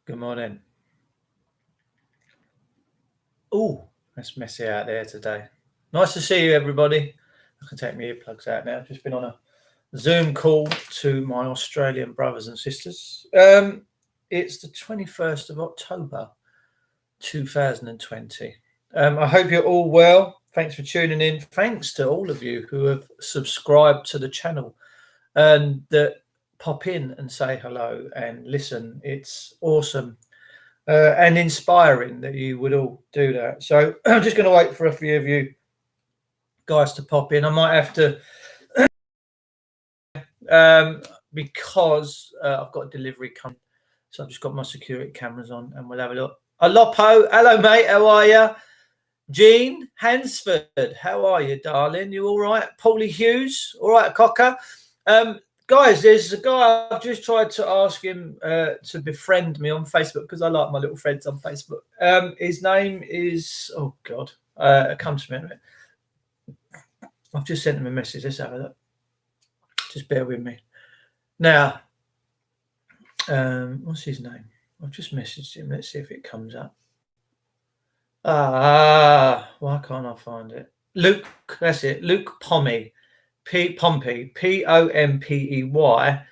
Good morning. Oh, that's messy out there today. Nice to see you, everybody. I can take my earplugs out now. I've just been on a Zoom call to my Australian brothers and sisters. It's the 21st of October, 2020. I hope you're all well. Thanks for tuning in. Thanks to all of you who have subscribed to the channel and that pop in and say hello and listen. It's awesome. And inspiring that you would all do that. So I'm just going to wait for a few of you guys to pop in. I might have to, because I've got a delivery coming. So I've just got my security cameras on and we'll have a look. Alopo, hello mate, how are you? Jean Hansford, how are you, darling? You all right? Paulie Hughes, all right, Cocker? Guys, there's a guy I've just tried to ask him to befriend me on Facebook because I like my little friends on Facebook. His name is, oh God, it comes to me in a minute. I've just sent him a message. Let's have a look. Just bear with me. Now, what's his name? I've just messaged him. Let's see if it comes up. Why can't I find it? Luke, that's it. Luke Pompey. Pompey, Pompey. I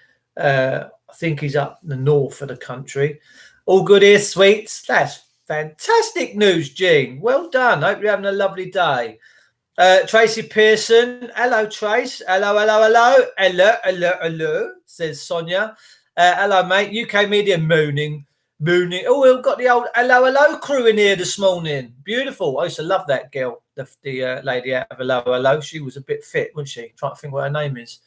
think he's up the north of the country. All good here, sweets. That's fantastic news, Jean. Well done. Hope you're having a lovely day. Tracy Pearson. Hello, Trace. Hello, says Sonia. Hello, mate. UK media mooning. Oh, we've got the old hello crew in here this morning. Beautiful. I used to love that girl, the lady out of hello. She was a bit fit, wasn't she? Trying to think what her name is.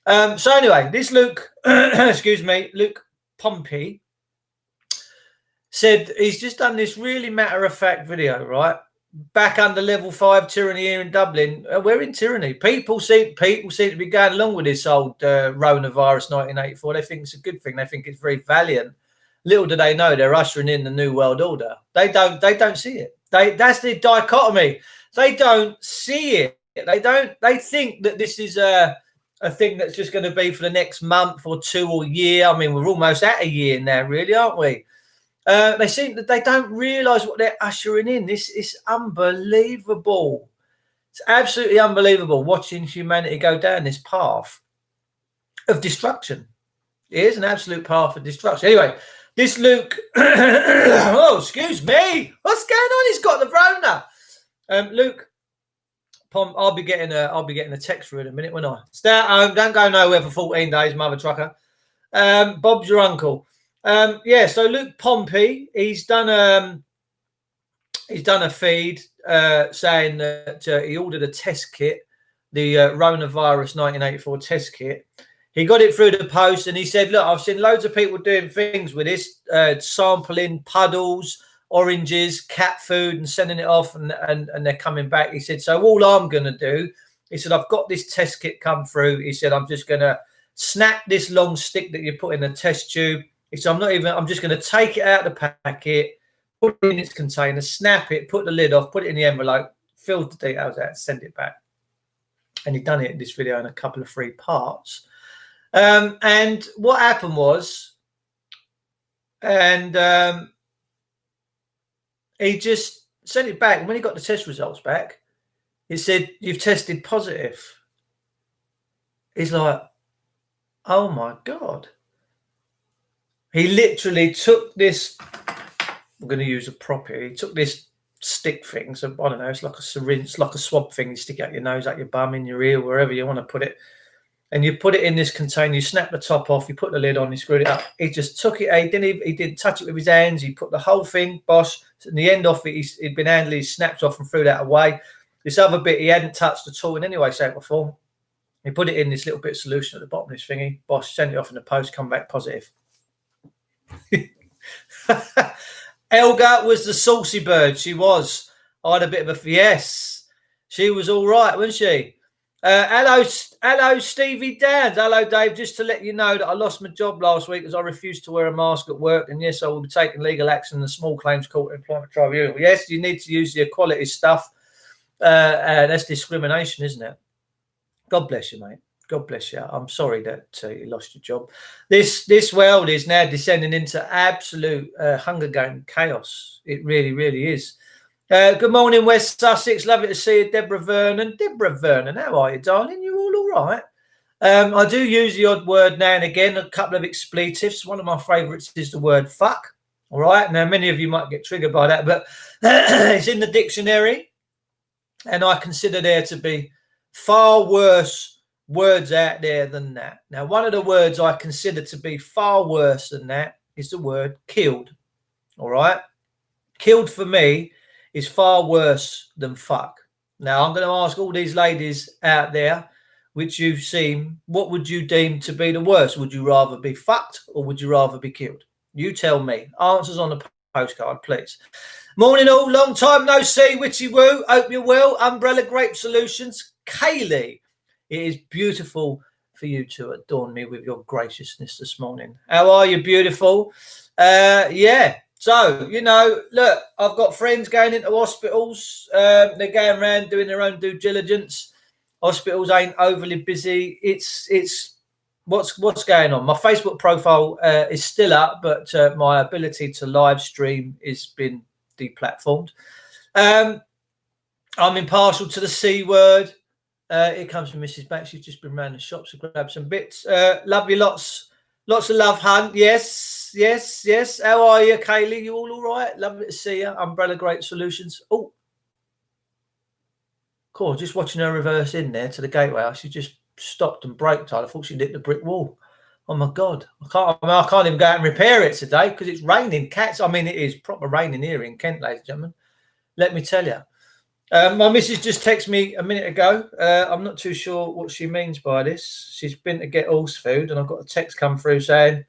So anyway, this Luke, excuse me, Luke Pompey said he's just done this really matter-of-fact video, right? Back under level 5 tyranny here in Dublin. We're in tyranny. People seem to be going along with this old coronavirus 1984. They think it's a good thing. They think it's very valiant. Little do they know they're ushering in the new world order. They don't see it. That's the dichotomy. They don't see it. They think that this is a thing that's just going to be for the next month or two or year. I mean, we're almost at a year now, really, aren't we? They seem that they don't realise what they're ushering in. This is unbelievable. It's absolutely unbelievable watching humanity go down this path of destruction. It is an absolute path of destruction. Anyway, this Luke, oh, excuse me. What's going on? He's got the Rona. Luke, I'll be getting a text through in a minute, won't I? Stay at home. Don't go nowhere for 14 days, mother trucker. Bob's your uncle. Yeah. So Luke Pompey, he's done a feed saying that he ordered a test kit, the coronavirus 1984 test kit. He got it through the post and he said, look, I've seen loads of people doing things with this, sampling puddles, oranges, cat food and sending it off and they're coming back. He said, so all I'm going to do, he said, I've got this test kit come through. He said, I'm just going to snap this long stick that you put in the test tube. He said, I'm just going to take it out of the packet, put it in its container, snap it, put the lid off, put it in the envelope, fill the details out, send it back. And he'd done it in this video in a couple of 3 parts. And what happened was, he just sent it back. And when he got the test results back, he said, you've tested positive. He's like, oh my God. He literally took this, we're going to use a prop here. He took this stick thing. So I don't know, it's like a syringe, it's like a swab thing. You stick out your nose, out your bum, in your ear, wherever you want to put it. And you put it in this container, you snap the top off, you put the lid on, you screwed it up. He just took it, he didn't touch it with his hands, he put the whole thing, bosh, and the end off it, he'd been handled, he snapped off and threw that away. This other bit he hadn't touched at all in any way, shape or form. He put it in this little bit of solution at the bottom of this thingy, bosh, sent it off in the post, come back positive. Elga was the saucy bird, she was. I had a bit of a, yes, she was all right, wasn't she? Hello, Stevie Downs. Hello, Dave. Just to let you know that I lost my job last week as I refused to wear a mask at work. And yes, I will be taking legal action in the Small Claims Court Employment Tribunal. Yes, you need to use the equality stuff. That's discrimination, isn't it? God bless you, mate. God bless you. I'm sorry that you lost your job. This world is now descending into absolute Hunger Game chaos. It really, really is. Good morning, West Sussex. Lovely to see you, Deborah Vernon. Deborah Vernon, how are you, darling? You all right? I do use the odd word now and again, a couple of expletives. One of my favourites is the word fuck. All right. Now, many of you might get triggered by that, but it's in the dictionary. And I consider there to be far worse words out there than that. Now, one of the words I consider to be far worse than that is the word killed. All right. Killed for me is far worse than fuck. Now, I'm going to ask all these ladies out there, which you've seen, what would you deem to be the worst? Would you rather be fucked or would you rather be killed? You tell me. Answers on the postcard, please. Morning all, long time no see, witchy woo. Hope you're well. Umbrella Grape Solutions. Kaylee, it is beautiful for you to adorn me with your graciousness this morning. How are you, beautiful? Yeah. So, you know, look, I've got friends going into hospitals. They're going around doing their own due diligence. Hospitals ain't overly busy. It's what's going on. My Facebook profile is still up, but my ability to live stream has been deplatformed. I'm impartial to the C word. It comes from Mrs. Back. She's just been around the shops to grab some bits. Love you lots of love, hun. Yes. How are you, Kaylee? You all right? Lovely to see you. Umbrella Great Solutions. Oh, cool. Just watching her reverse in there to the gateway. She just stopped and braked. I thought she hit the brick wall. Oh my God. I can't even go out and repair it today because it's raining cats. I mean, it is proper raining here in Kent, ladies and gentlemen. Let me tell you. My missus just texted me a minute ago. I'm not too sure what she means by this. She's been to get horse food, and I've got a text come through saying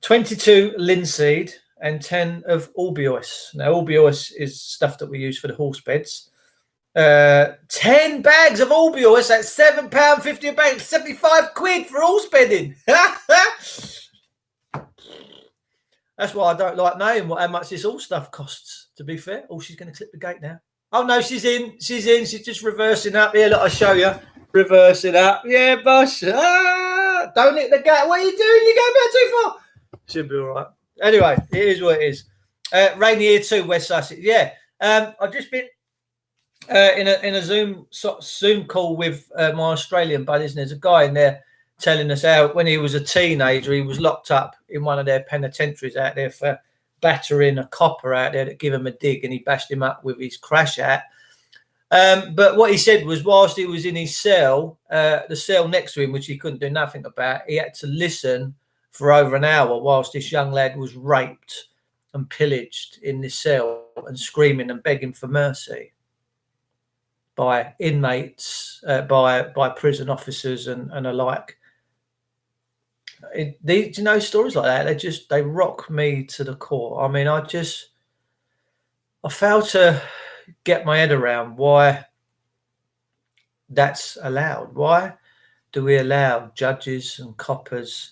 22 linseed and 10 of Albios. Now, Albios is stuff that we use for the horse beds. 10 bags of Albios at £7.50 a bag, 75 quid for horse bedding. That's why I don't like knowing how much this all stuff costs, to be fair. Oh, she's going to clip the gate now. Oh, no, she's in. She's just reversing up. Here, look, I'll show you. Reversing up. Yeah, boss. Don't hit the gate. What are you doing? You're going back too far. Should be all right. Anyway, it is what it is. Rainy here too, West Sussex. Yeah. I've just been in a Zoom call with my Australian buddies, and there's a guy in there telling us how when he was a teenager, he was locked up in one of their penitentiaries out there for battering a copper out there that gave him a dig, and he bashed him up with his crash hat. But what he said was, whilst he was in his cell, the cell next to him, which he couldn't do nothing about, he had to listen for over an hour whilst this young lad was raped and pillaged in this cell and screaming and begging for mercy by inmates, by prison officers and alike. You know, stories like that, they rock me to the core. I mean, I fail to get my head around why that's allowed. Why do we allow judges and coppers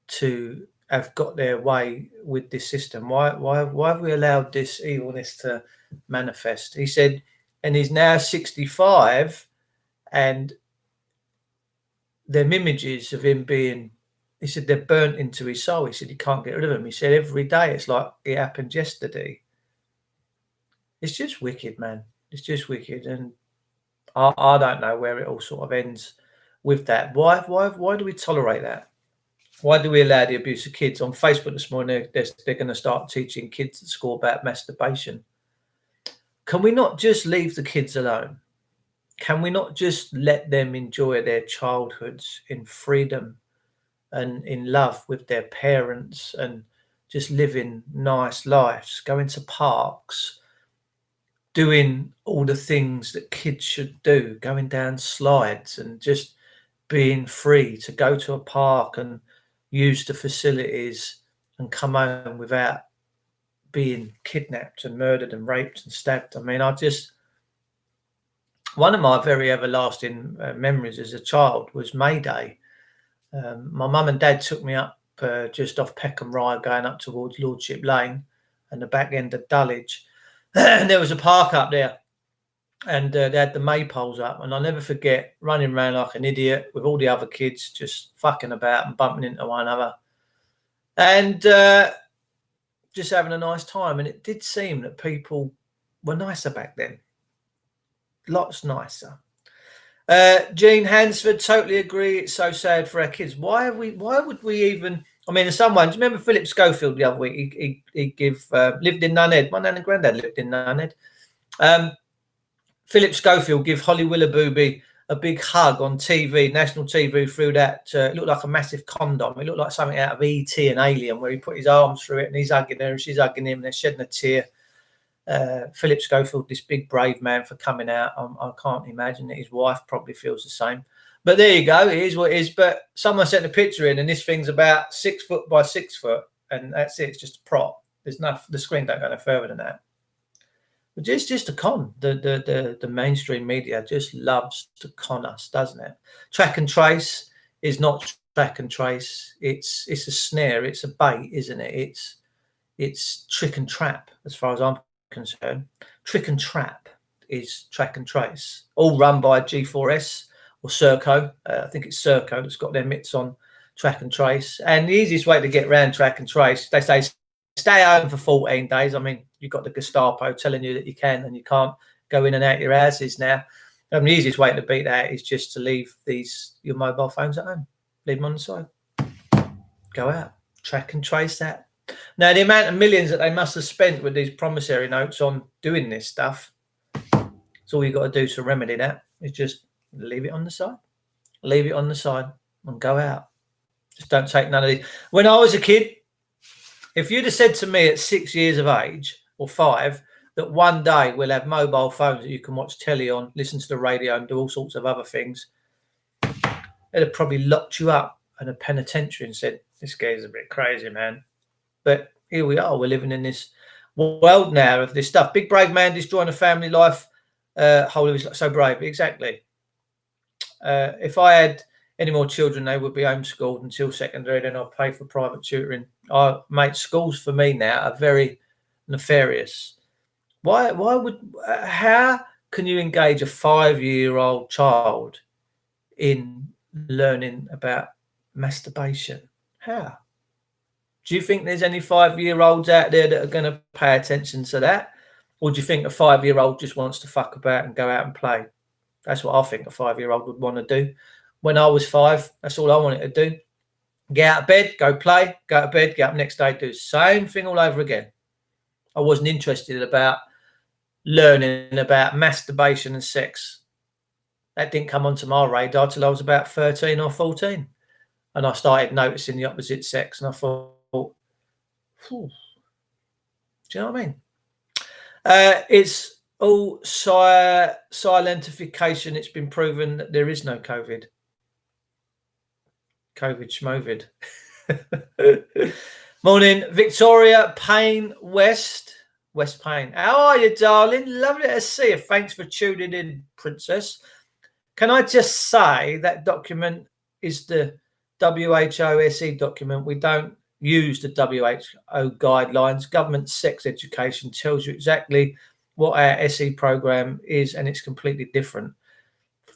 to have got their way with this system? Why have we allowed this evilness to manifest? He said, and he's now 65, and them images of him being, he said, they're burnt into his soul. He said, you can't get rid of them. He said, every day it's like it happened yesterday. It's just wicked, man. It's just wicked. And I don't know where it all sort of ends with that. Why do we tolerate that? Why do we allow the abuse of kids? On Facebook this morning, they're going to start teaching kids at school about masturbation. Can we not just leave the kids alone? Can we not just let them enjoy their childhoods in freedom and in love with their parents and just living nice lives, going to parks, doing all the things that kids should do, going down slides and just being free to go to a park and use the facilities and come home without being kidnapped and murdered and raped and stabbed? I mean, one of my very everlasting memories as a child was May Day. My mum and dad took me up just off Peckham Rye, going up towards Lordship Lane and the back end of Dulwich. And there was a park up there. and they had the maypoles up, and I'll never forget running around like an idiot with all the other kids just fucking about and bumping into one another, and just having a nice time. And it did seem that people were nicer back then, lots nicer. Gene Hansford, totally agree. It's so sad for our kids. Why would we even? I mean, in some ways, remember Philip Schofield the other week? He lived in Nunhead. My nan and granddad lived in Nunhead. Philip Schofield give Holly Willoughby a big hug on TV, national TV, through that. It looked like a massive condom. It looked like something out of E.T. and Alien, where he put his arms through it and he's hugging her and she's hugging him and they're shedding a tear. Philip Schofield, this big brave man for coming out. I can't imagine that his wife probably feels the same. But there you go. It is what it is. But someone sent a picture in, and this thing's about 6 foot by 6 foot, and that's it. It's just a prop. There's no, the screen don't go no further than that. But it's just a con. The mainstream media just loves to con us, doesn't it? Track and trace is not track and trace. It's a snare. It's a bait, isn't it? It's trick and trap, as far as I'm concerned. Trick and trap is track and trace, all run by G4S or Serco. I think it's Serco that's got their mitts on track and trace. And the easiest way to get around track and trace, they say stay home for 14 days. I mean, you've got the Gestapo telling you that you can and you can't go in and out your houses now. The easiest way to beat that is just to leave your mobile phones at home. Leave them on the side. Go out. Track and trace that. Now, the amount of millions that they must have spent with these promissory notes on doing this stuff, it's all you've got to do to remedy that is just leave it on the side. Leave it on the side and go out. Just don't take none of these. When I was a kid, if you'd have said to me at 6 years of age or 5 that one day we'll have mobile phones that you can watch telly on, listen to the radio and do all sorts of other things, they'd have probably locked you up in a penitentiary and said, this guy's a bit crazy, man. But here we are. We're living in this world now of this stuff. Big brave man destroying a family life. Holy was so brave. Exactly. If I had any more children, they would be homeschooled until secondary. Then I'll pay for private tutoring. Mate, schools for me now are very nefarious. How can you engage a 5-year-old child in learning about masturbation? How? Do you think there's any 5-year-olds out there that are going to pay attention to that? Or do you think a 5-year-old just wants to fuck about and go out and play? That's what I think a 5-year-old would want to do. When I was 5, that's all I wanted to do. Get out of bed, go play, go to bed, get up next day, do the same thing all over again. I wasn't interested about learning about masturbation and sex. That didn't come onto my radar till I was about 13 or 14. And I started noticing the opposite sex, and I thought, do you know what I mean? It's all silentification. It's been proven that there is no COVID. COVID schmovid. Morning, Victoria Payne West Payne. How are you, darling? Lovely to see you. Thanks for tuning in, Princess. Can I just say that document is the WHO SE document. We don't use the WHO guidelines. Government sex education tells you exactly what our SE program is, and it's completely different.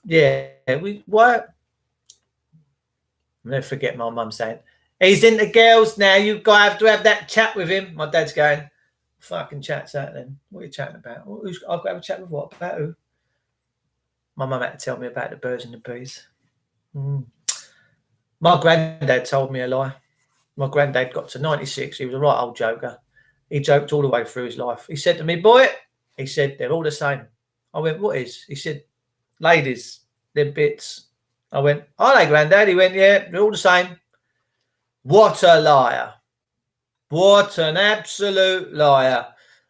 Yeah, I'll never forget my mum saying, he's into girls now, you've got to have that chat with him. My dad's going, fucking chat's that then? What are you chatting about? I've got to have a chat with what? About who? My mum had to tell me about the birds and the bees. My granddad told me a lie. My granddad got to 96. He was a right old joker. He joked all the way through his life. He said to me, boy, he said, they're all the same. I went, what is? He said, ladies, they're bits. I went, are they, granddad? He went, yeah, they're all the same. What a liar. What an absolute liar.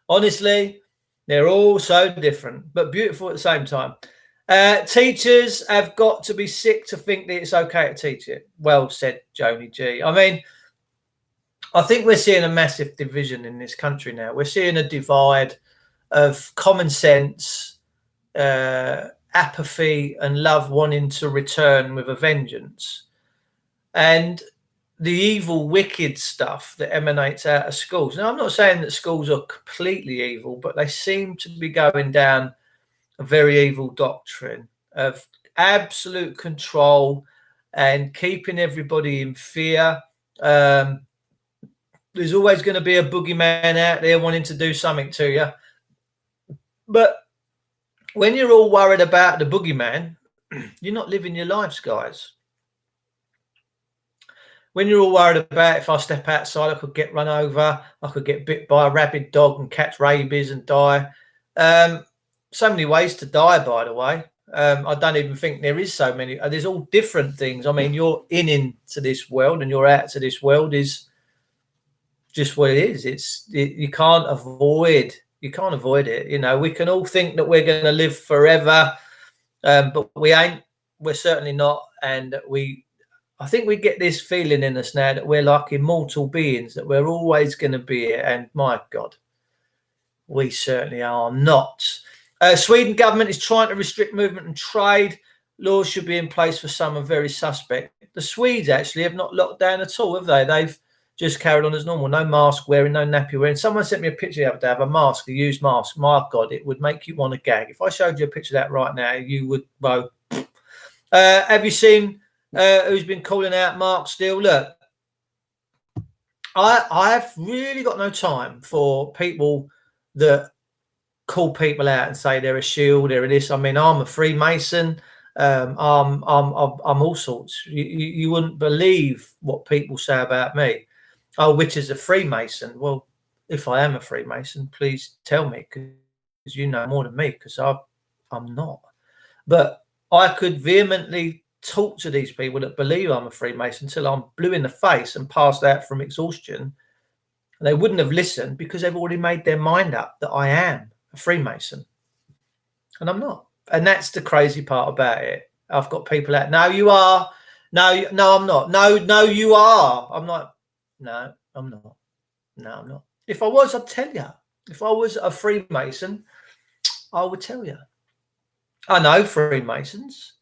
Honestly, they're all so different, but beautiful at the same time. Teachers have got to be sick to think that it's okay to teach it. Well said, Joni G. I mean, I think we're seeing a massive division in this country now. We're seeing a divide of common sense, apathy, and love wanting to return with a vengeance. And the evil, wicked stuff that emanates out of schools. Now, I'm not saying that schools are completely evil, but they seem to be going down a very evil doctrine of absolute control and keeping everybody in fear. There's always going to be a boogeyman out there wanting to do something to you. But when you're all worried about the boogeyman, you're not living your lives, guys. When you're all worried about if I step outside, I could get run over, I could get bit by a rabid dog and catch rabies and die. So many ways to die, by the way. I don't even think there is so many. There's all different things. I mean, you're into this world and you're out to this world is just what it is. You can't avoid it. You know, we can all think that we're going to live forever, but we ain't. We're certainly not. And I think we get this feeling in us now that we're like immortal beings, that we're always going to be here. And my God, we certainly are not. Sweden government is trying to restrict movement and trade. Laws should be in place for some are very suspect. The Swedes actually have not locked down at all, have they? They've just carried on as normal. No mask wearing, no nappy wearing. Someone sent me a picture the other day of a mask, a used mask. My God, it would make you want to gag. If I showed you a picture of that right now, you would go. Have you seen who's been calling out Mark Steele? Look, I've really got no time for people that call people out and say they're a shield, they're this. I mean, I'm a Freemason. I'm all sorts. You wouldn't believe what people say about me. Oh, which is a Freemason? Well, if I am a Freemason, please tell me, because you know more than me, because I'm not. But I could vehemently talk to these people that believe I'm a Freemason until I'm blue in the face and passed out from exhaustion. And they wouldn't have listened because they've already made their mind up that I am a Freemason. And I'm not. And that's the crazy part about it. I've got people out. No, you are. No, I'm not. No, you are. I'm not. No, I'm not. No, I'm not. If I was, I'd tell you. If I was a Freemason, I would tell you. I know Freemasons.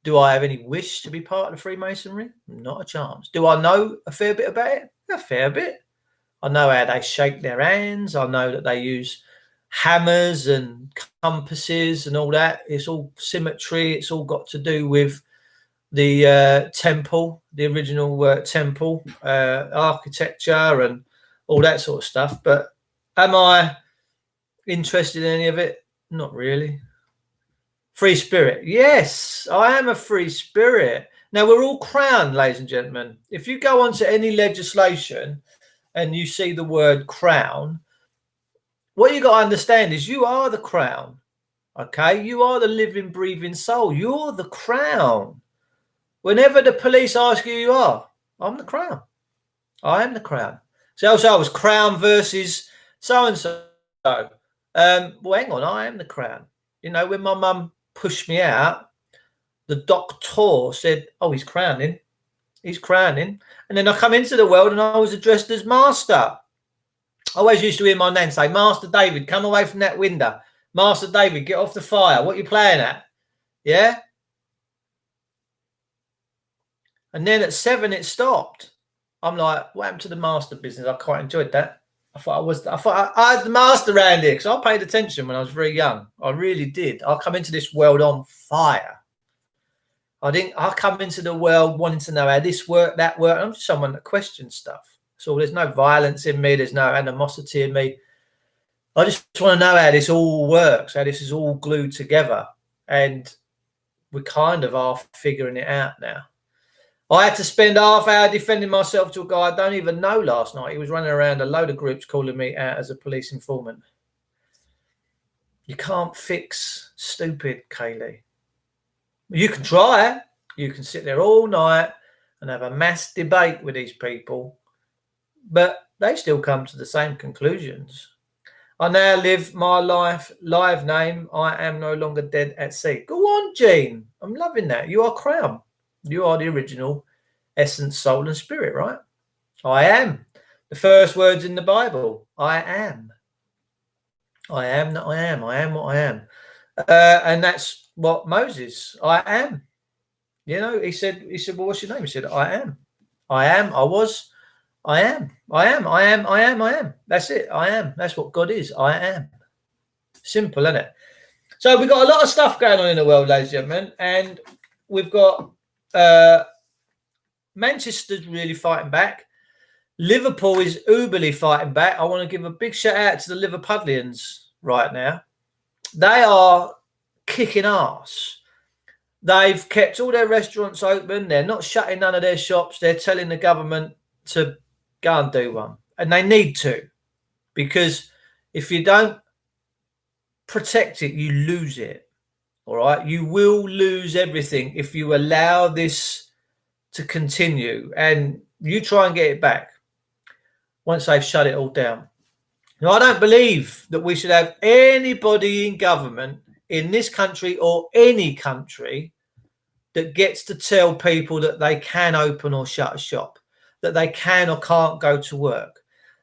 Do I have any wish to be part of the Freemasonry? Not a chance. Do I know a fair bit about it? A fair bit. I know how they shake their hands. I know that they use hammers and compasses and all that. It's all symmetry. It's all got to do with the temple, the original temple architecture and all that sort of stuff. But am I interested in any of it? Not really. Free spirit. Yes, I am a free spirit. Now, we're all crowned, ladies and gentlemen. If you go onto any legislation and you see the word crown, what you got to understand is you are the crown. Okay? You are the living, breathing soul. You're the crown. Whenever the police ask you, you are. I'm the crown. I am the crown. So I was crown versus so-and-so. Well, hang on. I am the crown. You know, when my mum pushed me out, the doctor said, oh, he's crowning. He's crowning. And then I come into the world and I was addressed as master. I always used to hear my nan say, Master David, come away from that window. Master David, get off the fire. What are you playing at? Yeah? And then at 7, it stopped. I'm like, what happened to the master business? I quite enjoyed that. I thought I was the master around here because I paid attention when I was very young. I really did. I come into this world on fire. I come into the world wanting to know how this worked, that worked. I'm just someone that questions stuff. So there's no violence in me. There's no animosity in me. I just want to know how this all works, how this is all glued together. And we kind of are figuring it out now. I had to spend half hour defending myself to a guy I don't even know last night. He was running around a load of groups calling me out as a police informant. You can't fix stupid, Kaylee. You can try. You can sit there all night and have a mass debate with these people, but they still come to the same conclusions. I now live my life, live name. I am no longer dead at sea. Go on, Gene. I'm loving that. You are crown. You are the original essence, soul, and spirit, right? I am. The first words in the Bible. I am. I am that I am. I am what I am. And that's what Moses, I am. You know, he said, well, what's your name? He said, I am. I am. I was. I am. I am. I am. I am. I am. That's it. I am. That's what God is. I am. Simple, isn't it? So we've got a lot of stuff going on in the world, ladies and gentlemen, and we've got Manchester's really fighting back. Liverpool is uberly fighting back. I want to give a big shout out to the Liverpudlians right now. They are kicking ass. They've kept all their restaurants open. They're not shutting none of their shops. They're telling the government to go and do one. And they need to, because if you don't protect it, you lose it. All right? You will lose everything if you allow this to continue, and you try and get it back once they've shut it all down. Now, I don't believe that we should have anybody in government in this country or any country that gets to tell people that they can open or shut a shop, that they can or can't go to work.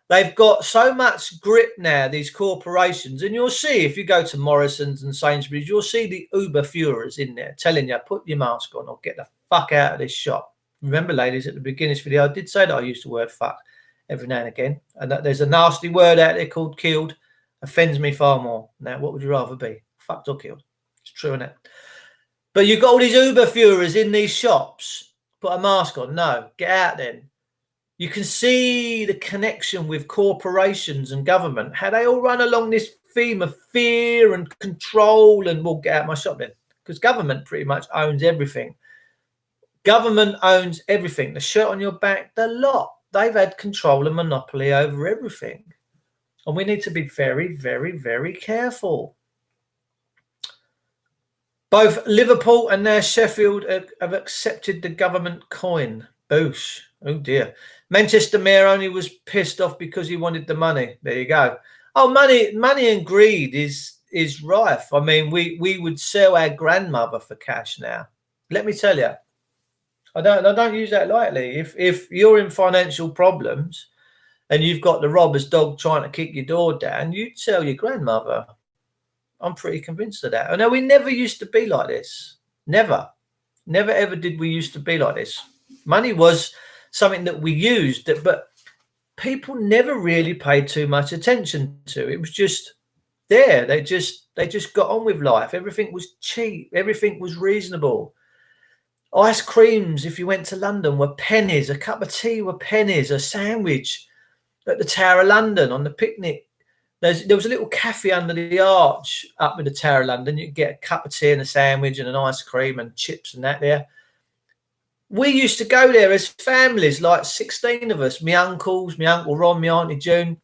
They've got so much grip now, these corporations, and you'll see if you go to Morrison's and Sainsbury's, you'll see the Uber Führers in there telling you, put your mask on or get the fuck out of this shop. Remember, ladies, at the beginning of this video, I did say that I used the word fuck every now and again, and that there's a nasty word out there called killed, offends me far more. Now, what would you rather be, fucked or killed? It's true, isn't it? But you've got all these Uber Führers in these shops. Put a mask on. No, get out then. You can see the connection with corporations and government, how they all run along this theme of fear and control, and we'll get out my shop then. Because government pretty much owns everything. Government owns everything. The shirt on your back, the lot. They've had control and monopoly over everything. And we need to be very, very, very careful. Both Liverpool and now Sheffield have accepted the government coin. Boosh. Oh, dear. Manchester Mayor only was pissed off because he wanted the money. There you go. Oh, money and greed is rife. I mean, we would sell our grandmother for cash now. Let me tell you. I don't use that lightly. If you're in financial problems and you've got the robber's dog trying to kick your door down, you'd sell your grandmother. I'm pretty convinced of that. I know we never used to be like this. Never ever did we used to be like this. Money was something that we used, but people never really paid too much attention to. It was just there. They just got on with life. Everything was cheap. Everything was reasonable. Ice creams, if you went to London, were pennies. A cup of tea were pennies. A sandwich at the Tower of London on the picnic. There was a little cafe under the arch up in the Tower of London. You could get a cup of tea and a sandwich and an ice cream and chips and that there. We used to go there as families, like 16 of us. My uncles, my Uncle Ron, my Auntie June,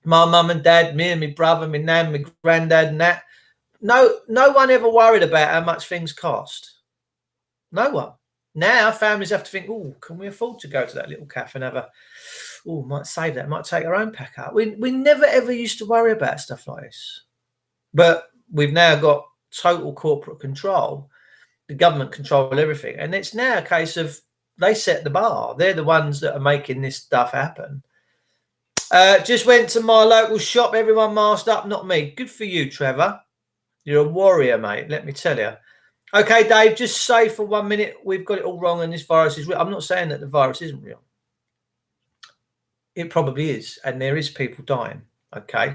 my mum and dad, me and my brother, my nan, my granddad and that. No one ever worried about how much things cost. No one. Now families have to think, oh, can we afford to go to that little cafe and have a, oh, might save that, might take our own pack out. We never ever used to worry about stuff like this. But we've now got total corporate control. The government control everything. And it's now a case of they set the bar. They're the ones that are making this stuff happen. Just went to my local shop. Everyone masked up, not me. Good for you, Trevor. You're a warrior, mate, let me tell you. Okay, Dave, just say for 1 minute, we've got it all wrong and this virus is real. I'm not saying that the virus isn't real. It probably is. And there is people dying. Okay.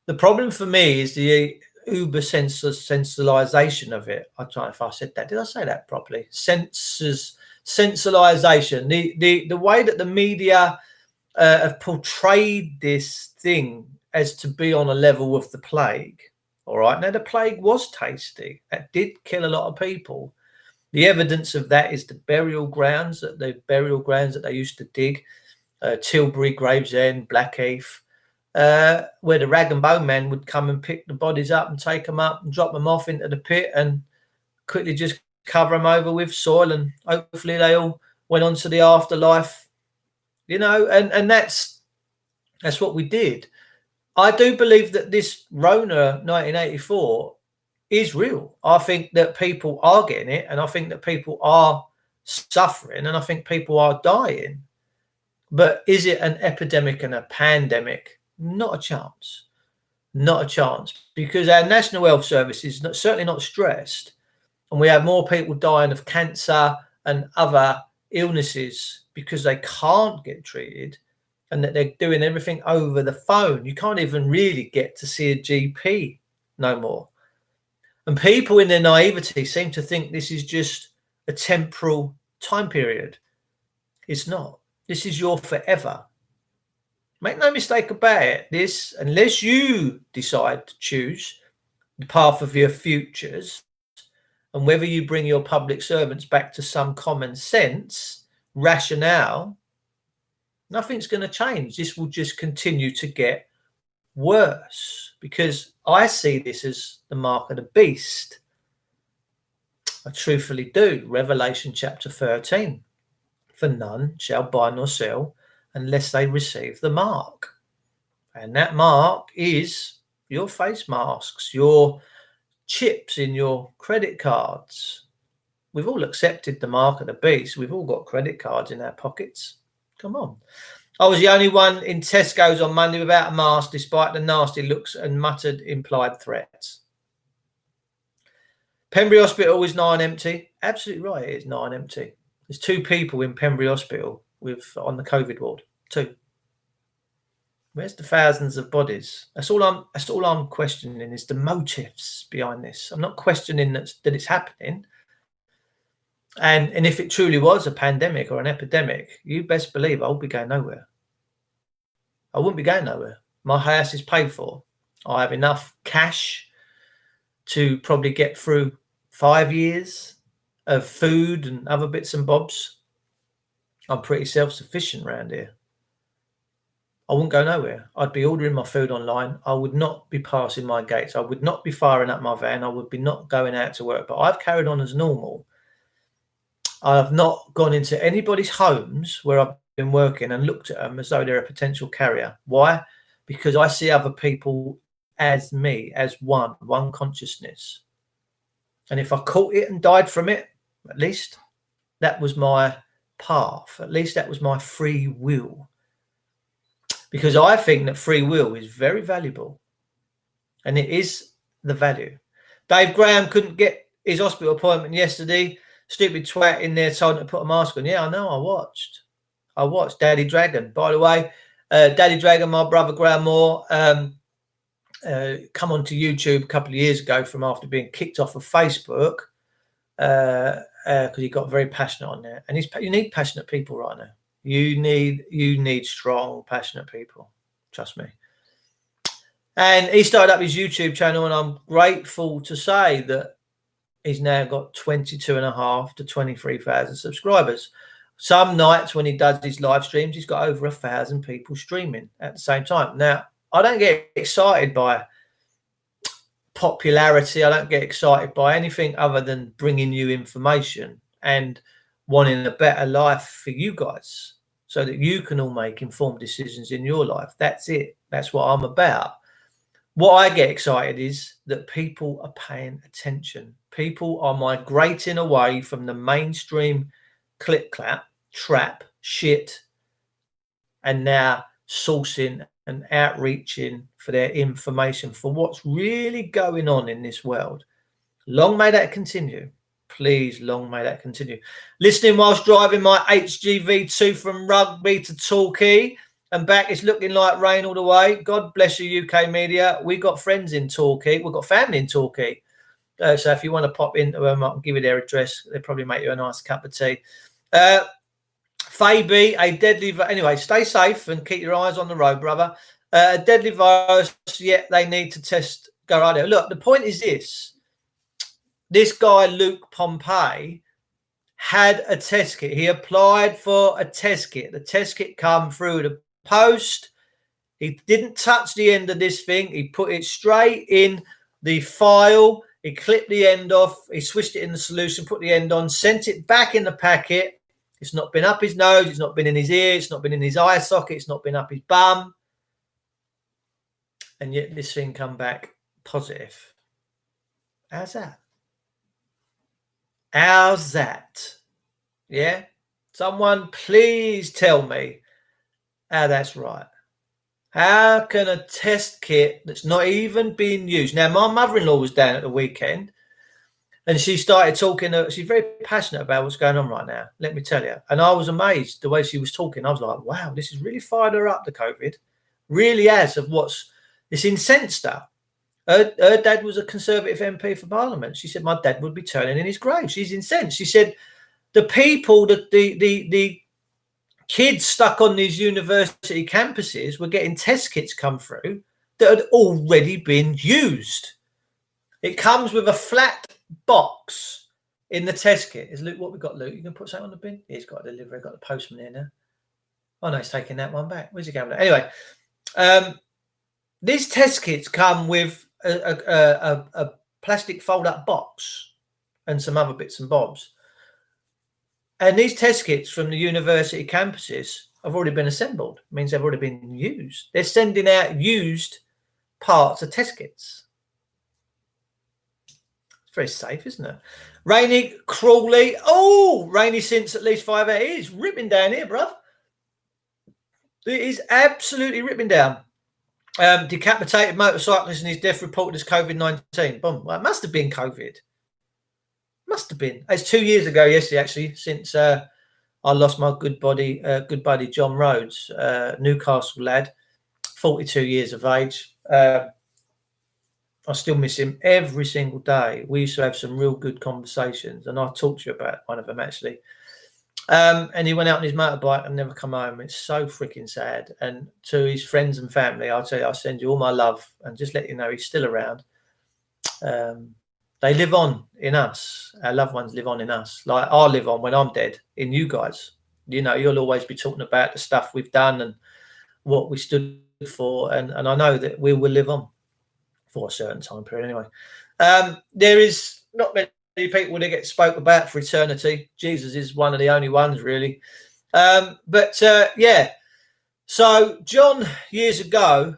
The problem for me is the uber sensationalization of it. I don't know if I said that. Did I say that properly? Sensationalization. The way that the media have portrayed this thing as to be on a level of the plague. All right. Now, the plague was tasty. That did kill a lot of people. The evidence of that is the burial grounds that they used to dig, Tilbury, Gravesend, Blackheath, where the rag and bone men would come and pick the bodies up and take them up and drop them off into the pit and quickly just cover them over with soil. And hopefully they all went on to the afterlife, you know, and that's what we did. I do believe that this Rona 1984 is real. I think that people are getting it, and I think that people are suffering, and I think people are dying. But is it an epidemic and a pandemic? Not a chance. Not a chance. Because our National Health Service is certainly not stressed, and we have more people dying of cancer and other illnesses because they can't get treated, and that they're doing everything over the phone. You can't even really get to see a GP no more. And people in their naivety seem to think this is just a temporal time period. It's not. This is your forever. Make no mistake about it. This, unless you decide to choose the path of your futures, and whether you bring your public servants back to some common sense, rationale, nothing's going to change. This will just continue to get worse, because I see this as the mark of the beast. I truthfully do. Revelation chapter 13. For none shall buy nor sell unless they receive the mark. And that mark is your face masks, your chips in your credit cards. We've all accepted the mark of the beast. We've all got credit cards in our pockets. Come on. I was the only one in Tesco's on Monday without a mask, despite the nasty looks and muttered implied threats. Pembury Hospital is nigh on empty. Absolutely right, it is nigh on empty. There's 2 people in Pembury Hospital on the COVID ward. 2. Where's the thousands of bodies? That's all I'm questioning is the motives behind this. I'm not questioning that it's happening. And if it truly was a pandemic or an epidemic, you best believe I would be going nowhere. I wouldn't be going nowhere. My house is paid for. I have enough cash to probably get through 5 years of food and other bits and bobs. I'm pretty self-sufficient around here. I wouldn't go nowhere. I'd be ordering my food online. I would not be passing my gates. I would not be firing up my van. I would be not going out to work. But I've carried on as normal. I have not gone into anybody's homes where I've been working and looked at them as though they're a potential carrier. Why? Because I see other people as me, as one consciousness. And if I caught it and died from it, at least that was my path. At least that was my free will. Because I think that free will is very valuable. And it is the value. Dave Graham couldn't get his hospital appointment yesterday. Stupid twat in there told him to put a mask on. Yeah, I know. I watched Daddy Dragon. By the way, Daddy Dragon, my brother Graham Moore, come onto YouTube a couple of years ago from after being kicked off of Facebook because he got very passionate on there. And you need passionate people right now. You need strong, passionate people. Trust me. And he started up his YouTube channel, and I'm grateful to say that he's now got 22,500 to 23,000 subscribers. Some nights when he does his live streams, he's got over 1,000 people streaming at the same time. Now, I don't get excited by popularity. I don't get excited by anything other than bringing you information and wanting a better life for you guys so that you can all make informed decisions in your life. That's it. That's what I'm about. What I get excited is that people are paying attention. People are migrating away from the mainstream clip-clap, trap, shit, and now sourcing and outreaching for their information for what's really going on in this world. Long may that continue. Please, long may that continue. Listening whilst driving my HGV2 from Rugby to Torquay and back, it's looking like rain all the way. God bless you, UK media. We got friends in Torquay. We've got family in Torquay. So if you want to pop into them, I can give you their address. They'll probably make you a nice cup of tea. Fabi, a deadly... Anyway, stay safe and keep your eyes on the road, brother. A deadly virus, yet they need to test Garadio. Look, the point is this. This guy, Luke Pompey, had a test kit. He applied for a test kit. The test kit come through the post. He didn't touch the end of this thing. He put it straight in the file. He clipped the end off. He swished it in the solution, put the end on, sent it back in the packet. It's not been up his nose. It's not been in his ear. It's not been in his eye socket. It's not been up his bum. And yet this thing come back positive. How's that? How's that? Yeah? Someone please tell me how that's right. How can a test kit that's not even being used? Now, my mother-in-law was down at the weekend and she started talking. She's very passionate about what's going on right now, let me tell you. And I was amazed the way she was talking. I was like, wow, this has really fired her up, the COVID. Really has, of what's... It's incensed her. Her dad was a Conservative MP for Parliament. She said, my dad would be turning in his grave. She's incensed. She said, the people, the kids stuck on these university campuses were getting test kits come through that had already been used. It comes with a flat box in the test kit. Is Luke what we got, Luke? You can put something on the bin? Yeah, he's got a delivery. Got the postman here now. Oh, no, he's taking that one back. Where's he going? Anyway, these test kits come with a plastic fold-up box and some other bits and bobs. And these test kits from the university campuses have already been assembled. It means they've already been used. They're sending out used parts of test kits. It's very safe, isn't it? Rainy, Crawley. Oh, rainy since at least 5 hours. It is ripping down here, bruv. It is absolutely ripping down. Decapitated motorcyclist and his death reported as COVID-19. Boom. Well, it must have been COVID. Must have been. It's 2 years ago yesterday, actually, since I lost my good buddy John Rhodes, Newcastle lad, 42 years of age. I still miss him every single day. We used to have some real good conversations, and I'll talk to you about one of them, actually. And he went out on his motorbike and never come home. It's so freaking sad. And to his friends and family, I'll tell you, I'll send you all my love and just let you know he's still around. They live on in us. Our loved ones live on in us. Like I'll live on when I'm dead in you guys. You know, you'll always be talking about the stuff we've done and what we stood for. And I know that we will live on for a certain time period anyway. There is not many people that get spoke about for eternity. Jesus is one of the only ones, really. Yeah. So John, years ago,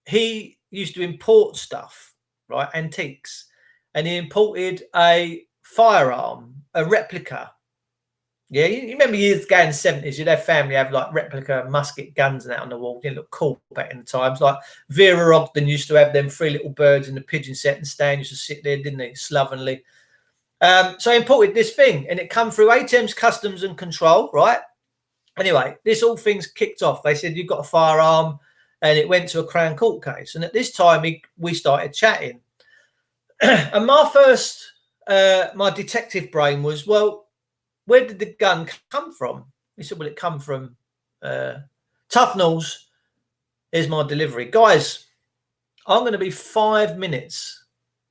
he used to import stuff, right? Antiques. And he imported a firearm, a replica. Yeah, you remember years ago in the 70s, you'd have family have like replica musket guns and that on the wall. Didn't look cool back in the times. Like Vera Ogden used to have them three little birds in the pigeon set, and Stan used to sit there, didn't he, slovenly. So I imported this thing, and it come through ATM's Customs and Control, right? Anyway, this all things kicked off. They said, you've got a firearm, and it went to a Crown Court case. And at this time, we started chatting. And my first, my detective brain was, well, where did the gun come from? He said, well, it come from Tufnells. Here's my delivery. Guys, I'm going to be 5 minutes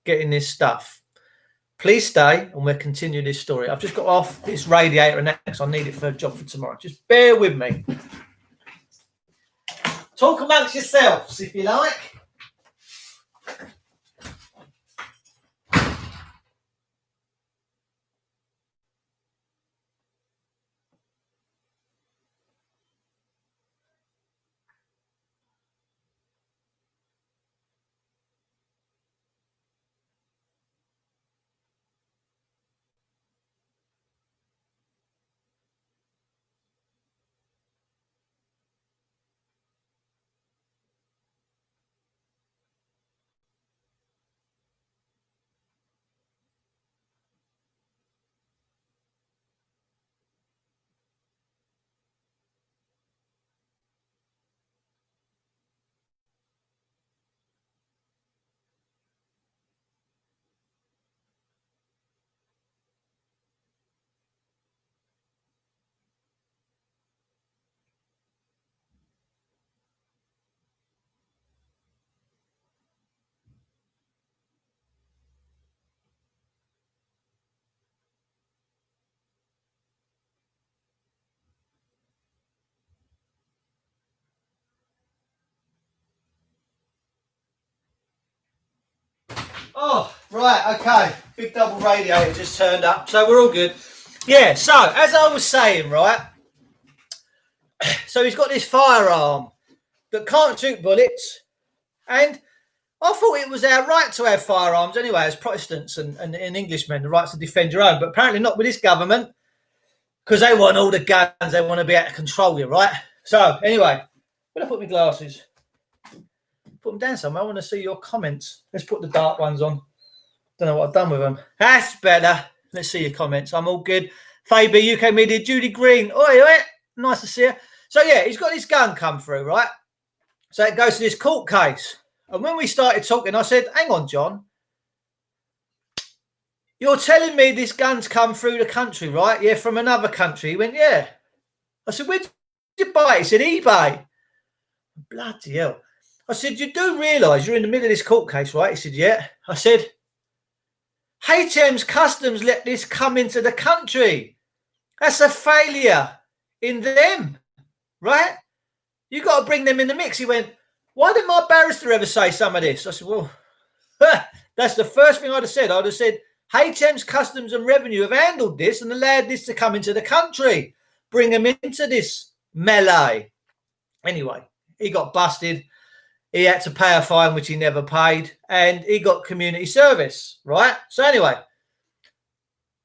getting this stuff. Please stay and we'll continue this story. I've just got off this radiator and that because I need it for a job for tomorrow. Just bear with me. Talk amongst yourselves, if you like. Oh, right, okay. Big double radiator just turned up, so we're all good. Yeah, so as I was saying, right, so he's got this firearm that can't shoot bullets, and I thought it was our right to have firearms anyway, as Protestants and Englishmen, the right to defend your own, but apparently not with this government, because they want all the guns, they want to be out of control here, right? So, anyway, where do I put my glasses? Put them down somewhere. I want to see your comments. Let's put the dark ones on. Don't know what I've done with them. That's better. Let's see your comments. I'm all good. Fabi, UK Media, Judy Green. Oi, oi. Nice to see you. So, yeah, he's got his gun come through, right? So it goes to this court case. And when we started talking, I said, hang on, John. You're telling me this gun's come through the country, right? Yeah, from another country. He went, yeah. I said, where did you buy it? He said, eBay. Bloody hell. I said, you do realise you're in the middle of this court case, right? He said, yeah. I said, HM's Customs let this come into the country. That's a failure in them, right? You got to bring them in the mix. He went, why didn't my barrister ever say some of this? I said, well, that's the first thing I'd have said. I'd have said, HM's Customs and Revenue have handled this and allowed this to come into the country. Bring them into this melee. Anyway, he got busted. He had to pay a fine, which he never paid. And he got community service, right? So anyway,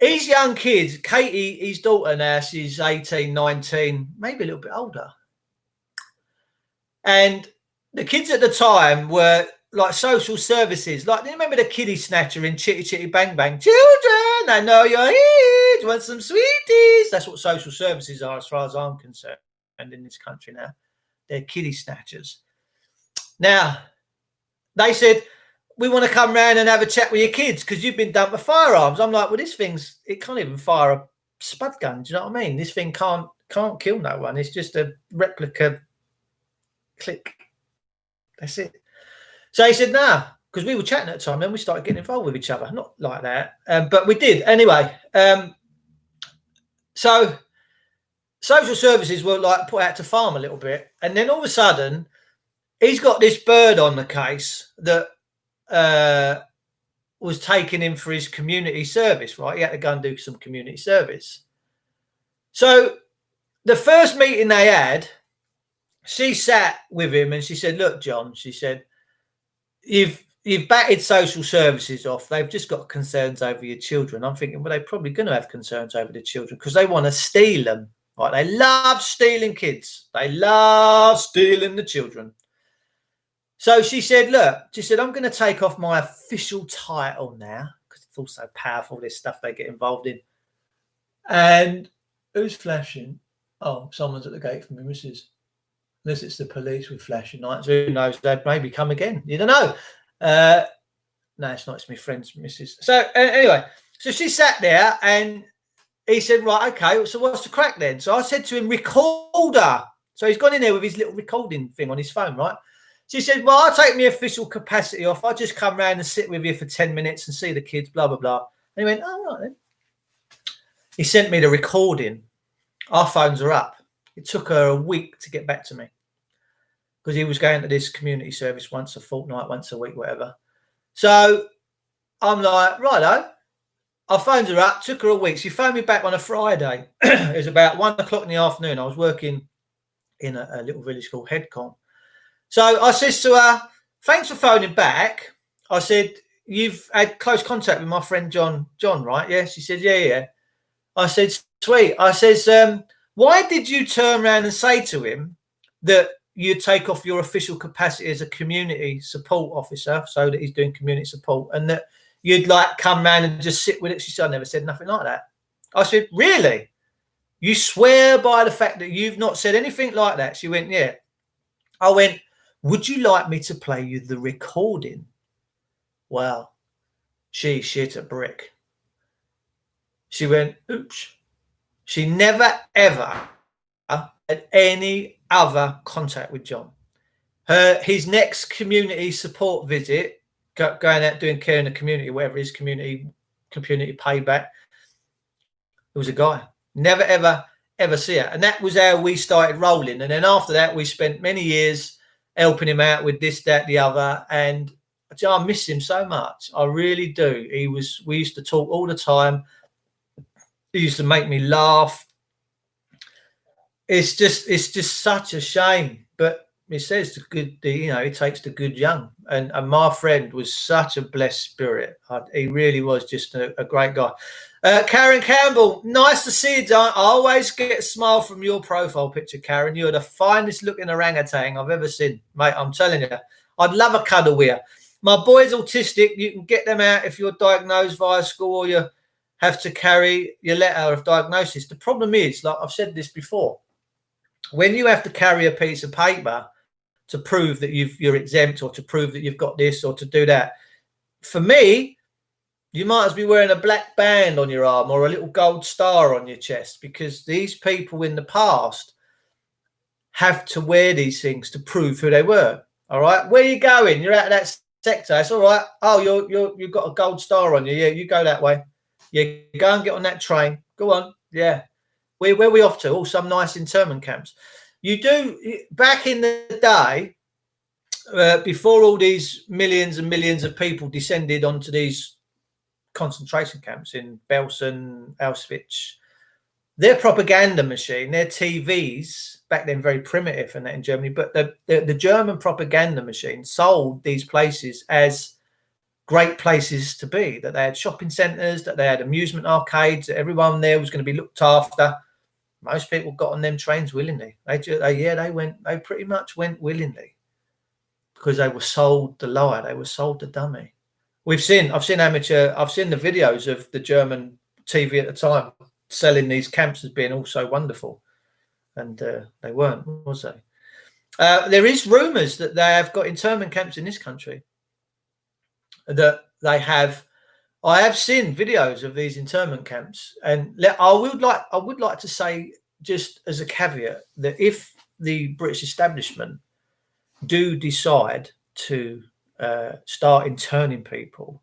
these young kids, Katie, his daughter now, she's 18, 19, maybe a little bit older. And the kids at the time were like social services. Like, you remember the kiddie snatcher in Chitty Chitty Bang Bang? Children, I know you're here. Do you want some sweeties? That's what social services are, as far as I'm concerned, and in this country now. They're kiddie snatchers. Now, they said, we want to come round and have a chat with your kids because you've been done with firearms. I'm like, well, this thing's, it can't even fire a spud gun. Do you know what I mean? This thing can't kill no one. It's just a replica click. That's it. So he said, nah, because we were chatting at the time, then we started getting involved with each other. Not like that, but we did. Anyway, so social services were like put out to farm a little bit. And then all of a sudden, he's got this bird on the case that was taking him for his community service, right? He had to go and do some community service. So the first meeting they had, she sat with him and she said, look, John, she said, you've batted social services off. They've just got concerns over your children. I'm thinking, well, they're probably going to have concerns over the children because they want to steal them. Right? They love stealing kids. They love stealing the children. So she said, look, she said, I'm going to take off my official title now because it's all so powerful, this stuff they get involved in. And who's flashing? Oh, someone's at the gate for me, missus. Unless it's the police with flashing lights. Who knows? They'd maybe come again. You don't know. No, it's not. It's my friend's missus. So anyway, so she sat there and he said, right, okay, so what's the crack then? So I said to him, recorder. So he's gone in there with his little recording thing on his phone, right? She said, well, I'll take my official capacity off. I'll just come round and sit with you for 10 minutes and see the kids, blah, blah, blah. And he went, oh, right then. He sent me the recording. Our phones are up. It took her a week to get back to me because he was going to this community service once a fortnight, once a week, whatever. So I'm like, righto. Our phones are up. Took her a week. She phoned me back on a Friday. It was about 1 o'clock in the afternoon. I was working in a little village called Headcombe. So I says to her, thanks for phoning back. I said, you've had close contact with my friend John, right? Yeah. She said, yeah. I said, sweet. I says, why did you turn around and say to him that you'd take off your official capacity as a community support officer so that he's doing community support and that you'd like come round and just sit with it? She said, I never said nothing like that. I said, really? You swear by the fact that you've not said anything like that? She went, yeah. I went, would you like me to play you the recording? Well, she shit a brick. She went, oops. She never, ever had any other contact with John. His next community support visit, going out doing care in the community, whatever his community payback, it was a guy. Never, ever see it. And that was how we started rolling. And then after that, we spent many years helping him out with this, that, the other. And I miss him so much. I really do. We used to talk all the time. He used to make me laugh. It's just such a shame. But it says the good, it takes the good young. And my friend was such a blessed spirit. He really was just a great guy. Karen Campbell, nice to see you, Don. I always get a smile from your profile picture, Karen. You're the finest looking orangutan I've ever seen, mate. I'm telling you. I'd love a cuddle with you. My boy's autistic. You can get them out if you're diagnosed via school or you have to carry your letter of diagnosis. The problem is, like I've said this before, when you have to carry a piece of paper to prove that you're exempt, or to prove that you've got this, or to do that. For me, you might as well be wearing a black band on your arm or a little gold star on your chest, because these people in the past have to wear these things to prove who they were. All right, where are you going? You're out of that sector. It's all right. Oh, you've got a gold star on you. Yeah, you go that way. Yeah, go and get on that train. Go on. Yeah. Where are we off to? Oh, some nice internment camps. You do, back in the day, before all these millions and millions of people descended onto these concentration camps in Belsen, Auschwitz, their propaganda machine, their TVs, back then very primitive and that in Germany, but the German propaganda machine sold these places as great places to be, that they had shopping centres, that they had amusement arcades, that everyone there was going to be looked after. Most people got on them trains willingly. They pretty much went willingly, because they were sold the lie, they were sold the dummy. I've seen the videos of the German TV at the time selling these camps as being all so wonderful, and they weren't, was they? There is rumours that they have got internment camps in this country. That they have. I have seen videos of these internment camps, and I would like to say, just as a caveat, that if the British establishment do decide to start interning people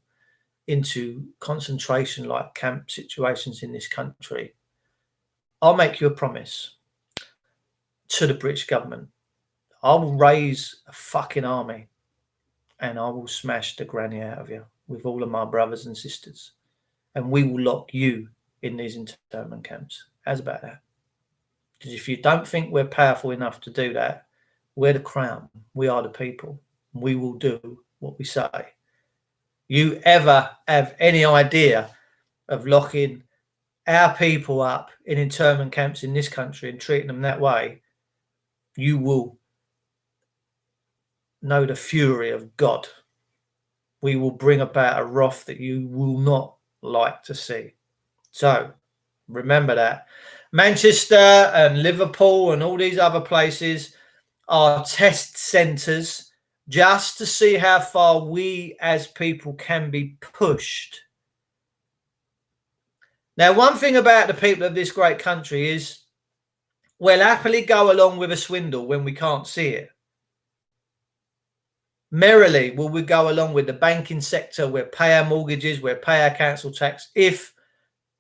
into concentration like camp situations in this country, I'll make you a promise to the British government. I will raise a fucking army, and I will smash the granny out of you with all of my brothers and sisters, and we will lock you in these internment camps. How's about that? Because if you don't think we're powerful enough to do that, we're the crown. We are the people. We will do what we say. You ever have any idea of locking our people up in internment camps in this country and treating them that way, you will know the fury of God. We will bring about a wrath that you will not like to see. So remember that. Manchester and Liverpool and all these other places are test centres just to see how far we as people can be pushed. Now, one thing about the people of this great country is we'll happily go along with a swindle when we can't see it. Merrily will we go along with the banking sector, we'll pay our mortgages, we'll pay our council tax if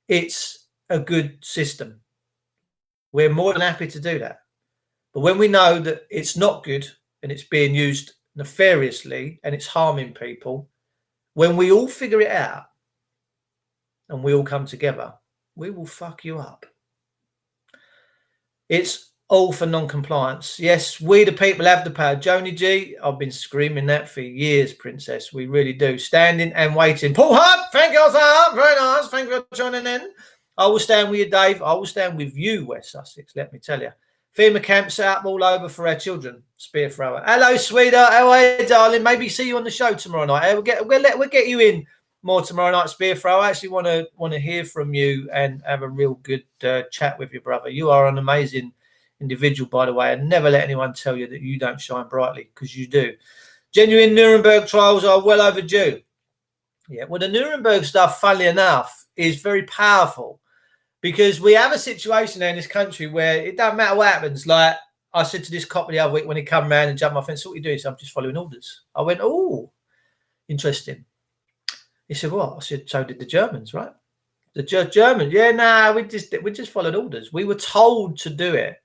it's a good system. We're more than happy to do that. But when we know that it's not good and it's being used nefariously and it's harming people, when we all figure it out and we all come together, we will fuck you up. It's all for non-compliance. Yes, we the people have the power. Joni G, I've been screaming that for years, Princess. We really do. Standing and waiting. Paul Hart, thank you, sir. Very nice. Thank you for joining in. I will stand with you, Dave. I will stand with you, West Sussex, let me tell you. FEMA camps set up all over for our children. Spear thrower. Hello, sweetheart. How are you, darling? Maybe see you on the show tomorrow night. We'll get you in more tomorrow night, Spear thrower. I actually want to hear from you and have a real good chat with your brother. You are an amazing individual, by the way, and never let anyone tell you that you don't shine brightly, because you do. Genuine Nuremberg trials are well overdue. Yeah, well, the Nuremberg stuff, funnily enough, is very powerful, because we have a situation there in this country where it doesn't matter what happens. Like I said to this cop the other week when he come around and jumped my fence, "What are you doing?" So I'm just following orders. I went, "Oh, interesting." He said, "What?" I said, "So did the Germans, right?" The Germans, yeah, no, we just followed orders. We were told to do it.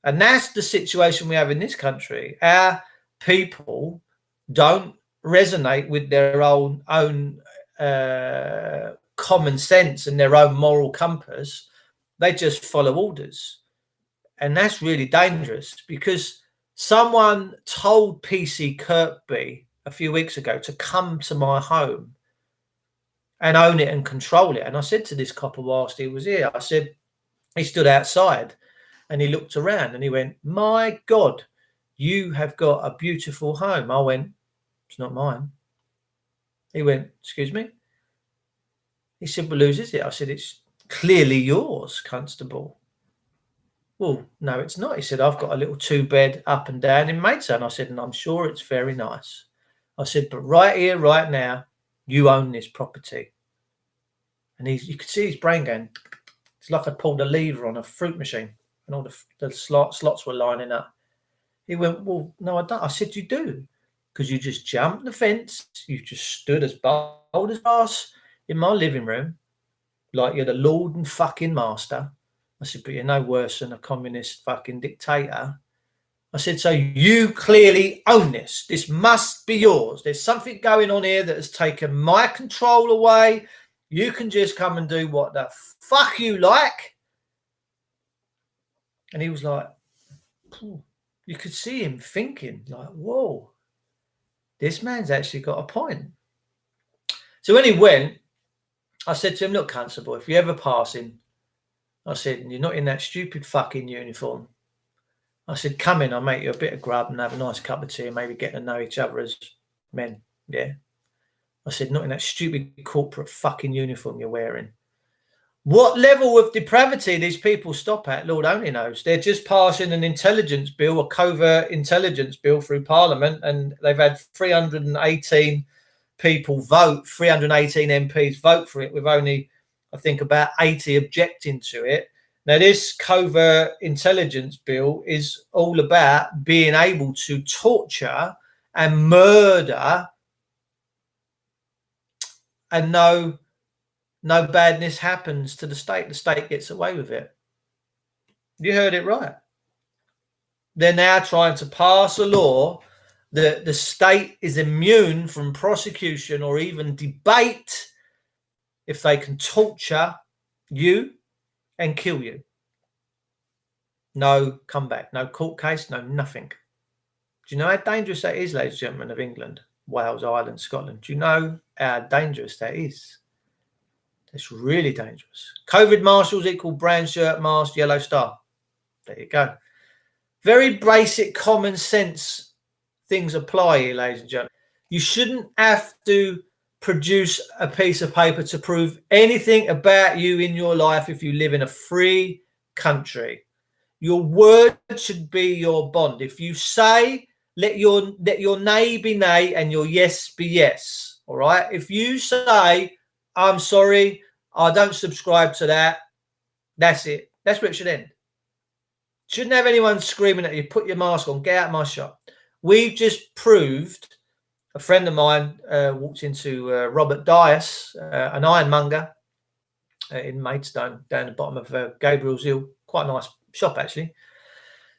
And that's the situation we have in this country. Our people don't resonate with their own common sense and their own moral compass. They just follow orders. And that's really dangerous, because someone told PC Kirkby a few weeks ago to come to my home and own it and control it. And I said to this copper whilst he was here, I said, he stood outside and he looked around and he went, "My God, you have got a beautiful home." I went, "It's not mine." He went, "Excuse me?" He said, "Well, whose is it?" I said, "It's clearly yours, Constable." Well, no, it's not. He said, I've got a little 2-bed up and down in Maidstone. I said, and I'm sure it's very nice. I said, but right here, right now, you own this property. And you could see his brain going, it's like I pulled a lever on a fruit machine and all the slots were lining up. He went, well, no, I don't. I said, you do. Because you just jumped the fence. You just stood as bold as brass in my living room like you're the Lord and fucking master. I said, but you're no worse than a communist fucking dictator. I said, so you clearly own this. This must be yours. There's something going on here that has taken my control away. You can just come and do what the fuck you like. And he was like, you could see him thinking like, whoa, this man's actually got a point. So when he went, I said to him, look, Constable, if you ever pass him, I said, you're not in that stupid fucking uniform. I said, come in, I'll make you a bit of grub and have a nice cup of tea and maybe get to know each other as men. Yeah. I said, not in that stupid corporate fucking uniform you're wearing. What level of depravity these people stop at, Lord only knows. They're just passing an intelligence bill, a covert intelligence bill through Parliament, and they've had 318 people vote, 318 MPs vote for it, with only, I think, about 80 objecting to it. Now, this covert intelligence bill is all about being able to torture and murder and no badness happens to the state. The state gets away with it. You heard it right. They're now trying to pass a law that the state is immune from prosecution or even debate if they can torture you and kill you. No comeback, no court case, no nothing. Do you know how dangerous that is, ladies and gentlemen of England, Wales, Ireland, Scotland? Do you know how dangerous that is? It's really dangerous. COVID marshals equal brown shirt, mask, yellow star. There you go. Very basic common sense things apply here, ladies and gentlemen. You shouldn't have to produce a piece of paper to prove anything about you in your life if you live in a free country. Your word should be your bond. If you say, let your nay be nay and your yes be yes. All right. If you say, I'm sorry, I don't subscribe to that, that's it. That's where it should end. Shouldn't have anyone screaming at you, put your mask on, get out of my shop. We've just proved, a friend of mine walked into Robert Dias, an ironmonger in Maidstone, down the bottom of Gabriel's Hill. Quite a nice shop, actually.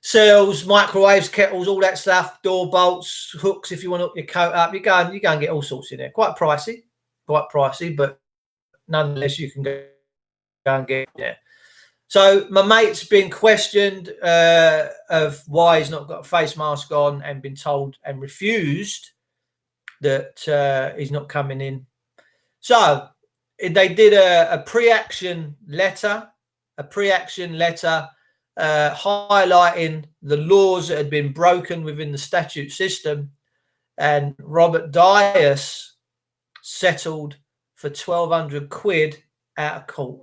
Sells microwaves, kettles, all that stuff, door bolts, hooks if you want to hook your coat up. You go and get all sorts in there. Quite pricey, but nonetheless, you can go and get there. So my mate's been questioned of why he's not got a face mask on and been told and refused that he's not coming in. So they did a pre-action letter highlighting the laws that had been broken within the statute system, and Robert Dias settled for 1,200 quid out of court.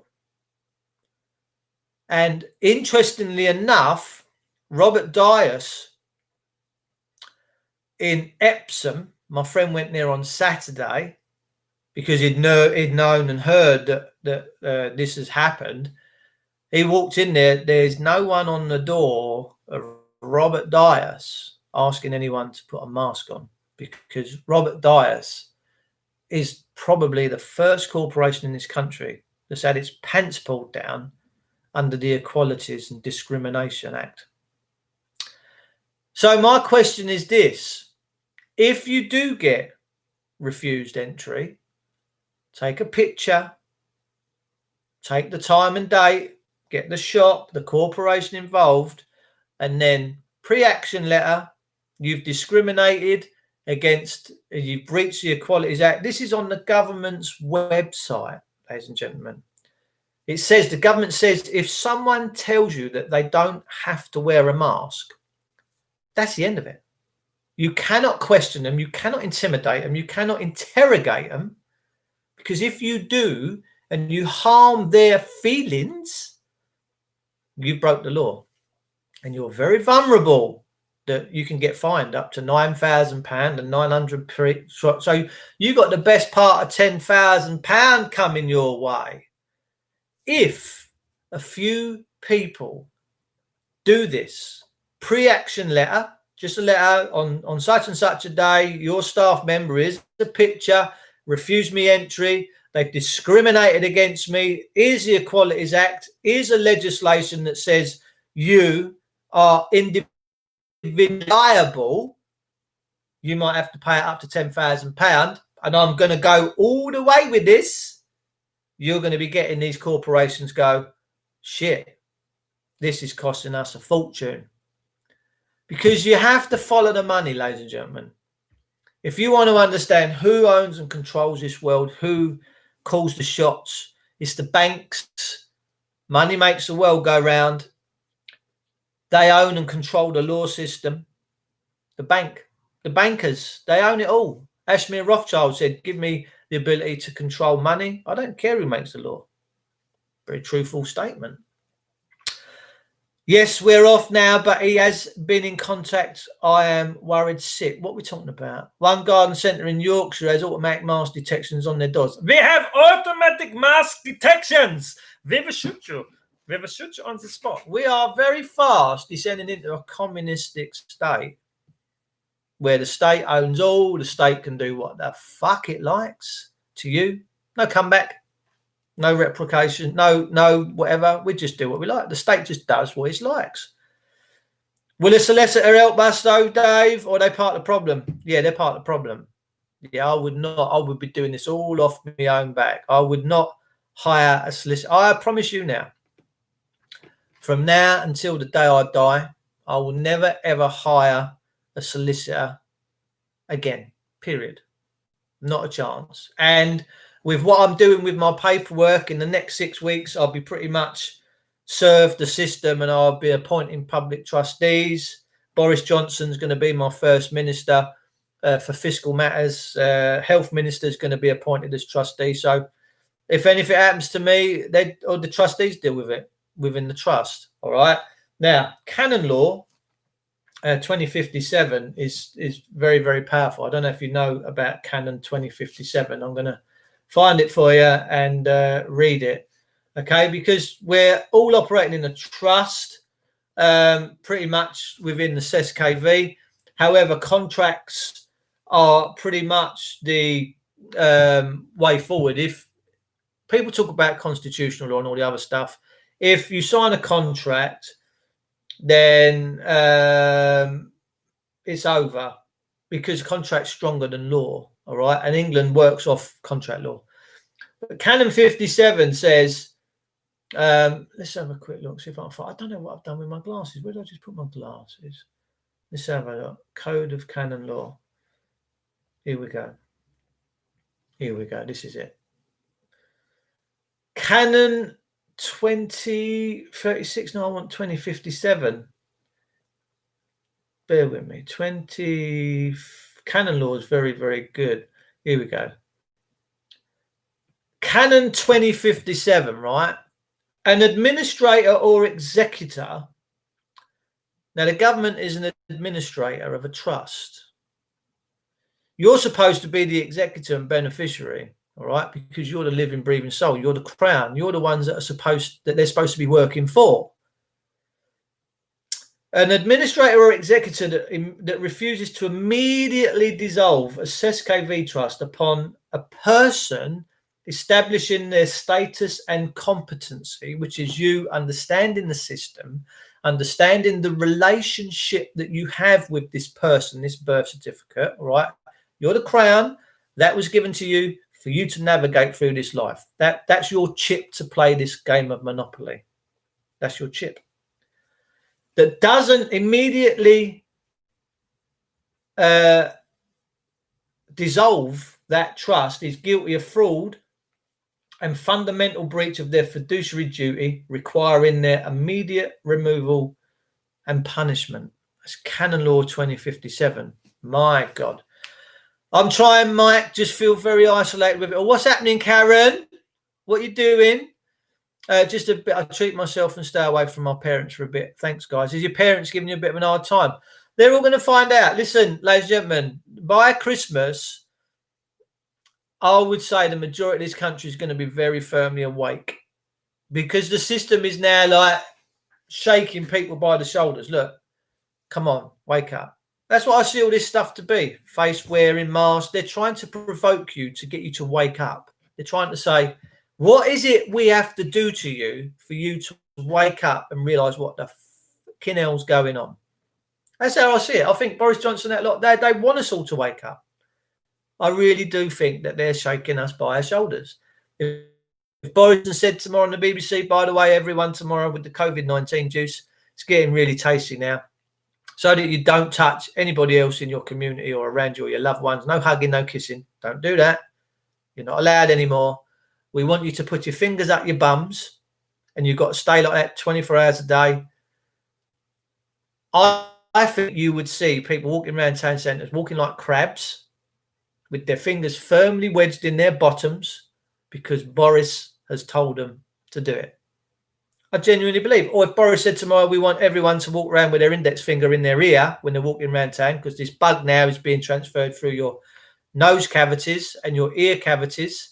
And interestingly enough, Robert Dias in Epsom, my friend went there on Saturday because he'd known and heard that this has happened. He walked in there. There's no one on the door of Robert Dias asking anyone to put a mask on, because Robert Dias is probably the first corporation in this country that's had its pants pulled down under the Equalities and Discrimination Act. So my question is this: if you do get refused entry, take a picture, take the time and date, get the shop, the corporation involved, and then pre-action letter, you've discriminated against, you've breached the Equalities Act. This is on the government's website, ladies and gentlemen. It says, the government says, if someone tells you that they don't have to wear a mask, that's the end of it. You cannot question them. You cannot intimidate them. You cannot interrogate them, because if you do and you harm their feelings, you broke the law. and you're very vulnerable, that you can get fined up to £9,000 and £900. So you got the best part of £10,000 coming your way. If a few people do this pre-action letter, just a letter on such and such a day, your staff member is a picture, refuse me entry, they've discriminated against me, here's the Equalities Act, here's a legislation that says you are liable, you might have to pay up to £10,000, and I'm going to go all the way with this. You're going to be getting these corporations go, shit, this is costing us a fortune. Because you have to follow the money, ladies and gentlemen. If you want to understand who owns and controls this world, who calls the shots, it's the banks. Money makes the world go round. They own and control the law system. The bank, the bankers, they own it all. Ashmir Rothschild said, give me the ability to control money. I don't care who makes the law. Very truthful statement. Yes, we're off now, but he has been in contact. I am worried sick. What are we talking about? One garden centre in Yorkshire has automatic mask detections on their doors. We have automatic mask detections. We will shoot you. We will shoot you on the spot. We are very fast descending into a communistic state where the state owns all. The state can do what the fuck it likes to you. No comeback. No replication, no whatever. We just do what we like. The state just does what it likes. Will a solicitor help us though, Dave? Or are they part of the problem? Yeah, they're part of the problem. Yeah, I would not. I would be doing this all off my own back. I would not hire a solicitor. I promise you now, from now until the day I die, I will never, ever hire a solicitor again, period. Not a chance. And with what I'm doing with my paperwork in the next 6 weeks, I'll be pretty much served the system and I'll be appointing public trustees. Boris Johnson's going to be my first minister for fiscal matters. Health minister is going to be appointed as trustee. So if anything happens to me, the trustees deal with it within the trust. All right. Now, canon law 2057 is very, very powerful. I don't know if you know about canon 2057. I'm going to find it for you and read it, okay? Because we're all operating in a trust, pretty much within the SESKV. However, contracts are pretty much the way forward. If people talk about constitutional law and all the other stuff, if you sign a contract, then it's over, because contract's stronger than law. All right. And England works off contract law. But Canon 57 says, let's have a quick look. See if I can find. I don't know what I've done with my glasses. Where did I just put my glasses? Let's have a look. Code of canon law. Here we go. Here we go. This is it. Canon 2036. No, I want 2057. Bear with me. Canon law is very, very good. Here we go. Canon 2057, right? An administrator or executor. Now, the government is an administrator of a trust. You're supposed to be the executor and beneficiary, all right? Because you're the living, breathing soul. You're the crown. You're the ones that they're supposed to be working for. An administrator or executor that refuses to immediately dissolve a SESKV trust upon a person establishing their status and competency, which is you understanding the system, understanding the relationship that you have with this person, this birth certificate, all right? You're the crown. That was given to you for you to navigate through this life. That's your chip to play this game of Monopoly. That's your chip. That doesn't immediately dissolve that trust is guilty of fraud and fundamental breach of their fiduciary duty, requiring their immediate removal and punishment. That's Canon Law 2057. My God. I'm trying, Mike. Just feel very isolated with it. Oh, what's happening, Karen? What are you doing? Just a bit. I treat myself and stay away from my parents for a bit. Thanks, guys. Is your parents giving you a bit of an hard time? They're all going to find out. Listen, ladies and gentlemen, by Christmas, I would say the majority of this country is going to be very firmly awake, because the system is now like shaking people by the shoulders. Look, come on, wake up. That's what I see all this stuff to be. Face wearing, masks. They're trying to provoke you to get you to wake up. They're trying to say, what is it we have to do to you for you to wake up and realise what the fucking hell's going on? That's how I see it. I think Boris Johnson, that lot, they want us all to wake up. I really do think that they're shaking us by our shoulders. If Boris said tomorrow on the BBC, by the way, everyone tomorrow with the COVID-19 juice, it's getting really tasty now, so that you don't touch anybody else in your community or around you or your loved ones. No hugging, no kissing. Don't do that. You're not allowed anymore. We want you to put your fingers up your bums, and you've got to stay like that 24 hours a day. I think you would see people walking around town centres, walking like crabs, with their fingers firmly wedged in their bottoms, because Boris has told them to do it. I genuinely believe. Or if Boris said tomorrow, we want everyone to walk around with their index finger in their ear when they're walking around town, because this bug now is being transferred through your nose cavities and your ear cavities.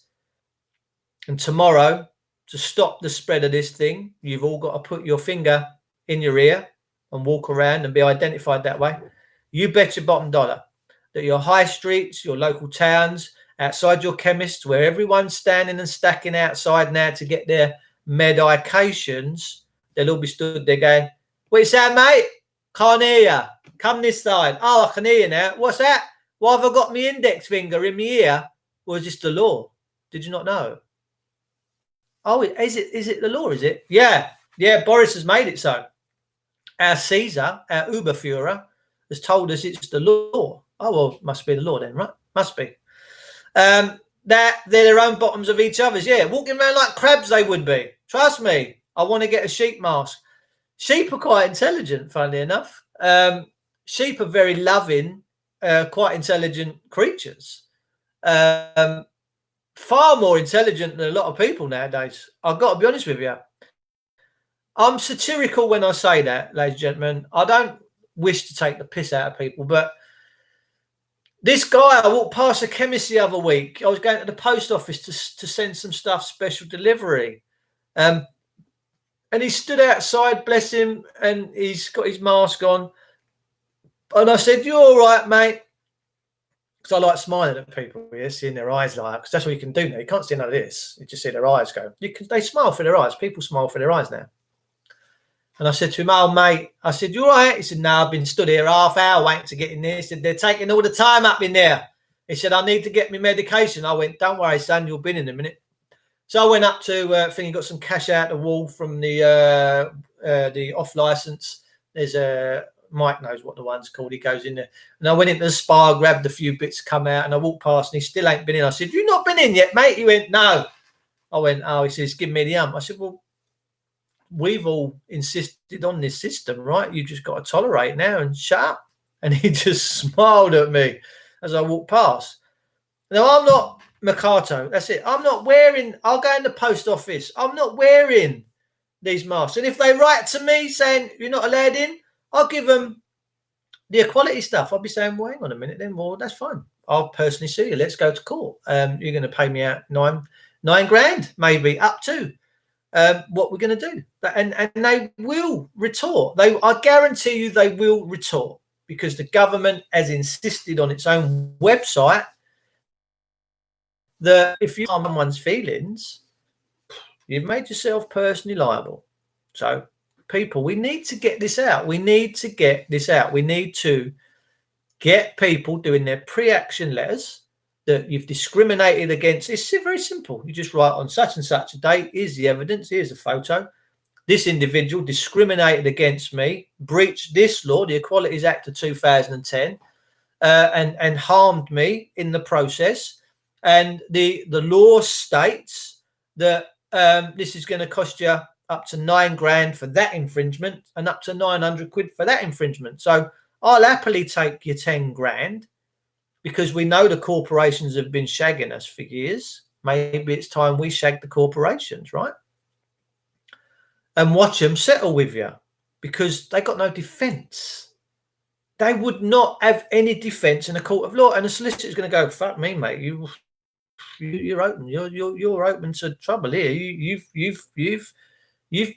And tomorrow, to stop the spread of this thing, you've all got to put your finger in your ear and walk around and be identified that way. You bet your bottom dollar that your high streets, your local towns, outside your chemists, where everyone's standing and stacking outside now to get their medications, they'll all be stood there going, what you saying, mate? Can't hear you. Come this side. Oh, I can hear you now. What's that? Why have I got my index finger in my ear? Or is this the law? Did you not know? Oh, is it the law, is it? Yeah, Boris has made it so. Our Caesar, our Uberführer, has told us it's the law. Oh, well, must be the law then, right? Must be. That they're their own bottoms of each other's. Yeah, walking around like crabs they would be. Trust me, I want to get a sheep mask. Sheep are quite intelligent, funnily enough. Sheep are very loving, quite intelligent creatures. Far more intelligent than a lot of people nowadays. I've got to be honest with you. I'm satirical when I say that, ladies and gentlemen. I don't wish to take the piss out of people, but this guy, I walked past a chemist the other week. I was going to the post office to send some stuff, special delivery. And he stood outside, bless him, and he's got his mask on. And I said, you all right, mate? Because I like smiling at people, seeing their eyes like, because that's what you can do now. You can't see none of this. You just see their eyes go. They smile for their eyes. People smile for their eyes now. And I said to him, oh, mate, I said, you all right? He said, no, I've been stood here half hour waiting to get in there. He said, they're taking all the time up in there. He said, I need to get my medication. I went, don't worry, son, you'll be in a minute. So I went up to, I think he got some cash out the wall from the off license. There's a, Mike knows what the one's called. He goes in there. And I went into the spa, grabbed a few bits, come out, and I walked past and he still ain't been in. I said, you not been in yet, mate? He went, no. I went, oh, he says, give me the I said, well, we've all insisted on this system, right? You just got to tolerate now and shut up. And he just smiled at me as I walked past. Now, I'm not Mercato. That's it. I'll go in the post office. I'm not wearing these masks. And if they write to me saying you're not allowed in, I'll give them the equality stuff. I'll be saying, well, hang on a minute then. Well, that's fine. I'll personally sue you. Let's go to court. You're going to pay me out nine grand, maybe up to. What we're going to do, and they will retort. I guarantee you, they will retort, because the government has insisted on its own website that if you harm someone's feelings, you've made yourself personally liable. So, people, we need to get this out. We need to get this out. We need to get people doing their pre-action letters that you've discriminated against. It's very simple. You just write on such and such a date. Here's the evidence. Here's a photo. This individual discriminated against me, breached this law, the Equalities Act of 2010, and harmed me in the process. And the law states that this is going to cost you up to 9 grand for that infringement and up to 900 quid for that infringement. So I'll happily take your 10 grand. Because we know the corporations have been shagging us for years. Maybe it's time we shag the corporations, right? and watch them settle with you, because they got no defence. They would not have any defence in a court of law, and the solicitor's going to go, "Fuck me, mate. You're open. You're open to trouble here. You've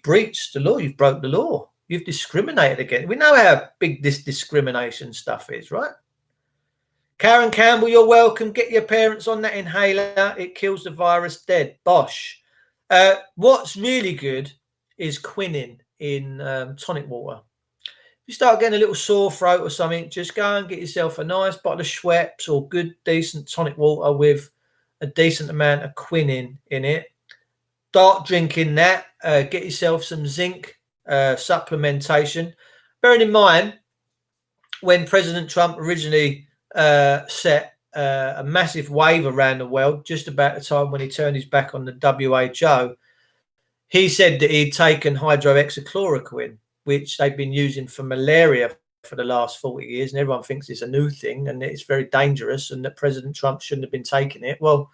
breached the law. You've broke the law. You've discriminated against." We know how big this discrimination stuff is, right? Karen Campbell, you're welcome. Get your parents on that inhaler. It kills the virus dead. Bosh. What's really good is quinine in tonic water. If you start getting a little sore throat or something, just go and get yourself a nice bottle of Schweppes or good, decent tonic water with a decent amount of quinine in it. Start drinking that. Get yourself some zinc supplementation. Bearing in mind, when President Trump originally set a massive wave around the world, just about the time when he turned his back on the WHO, he said that he'd taken hydroxychloroquine, which they've been using for malaria for the last 40 years, and everyone thinks it's a new thing and it's very dangerous and that President Trump shouldn't have been taking it. Well,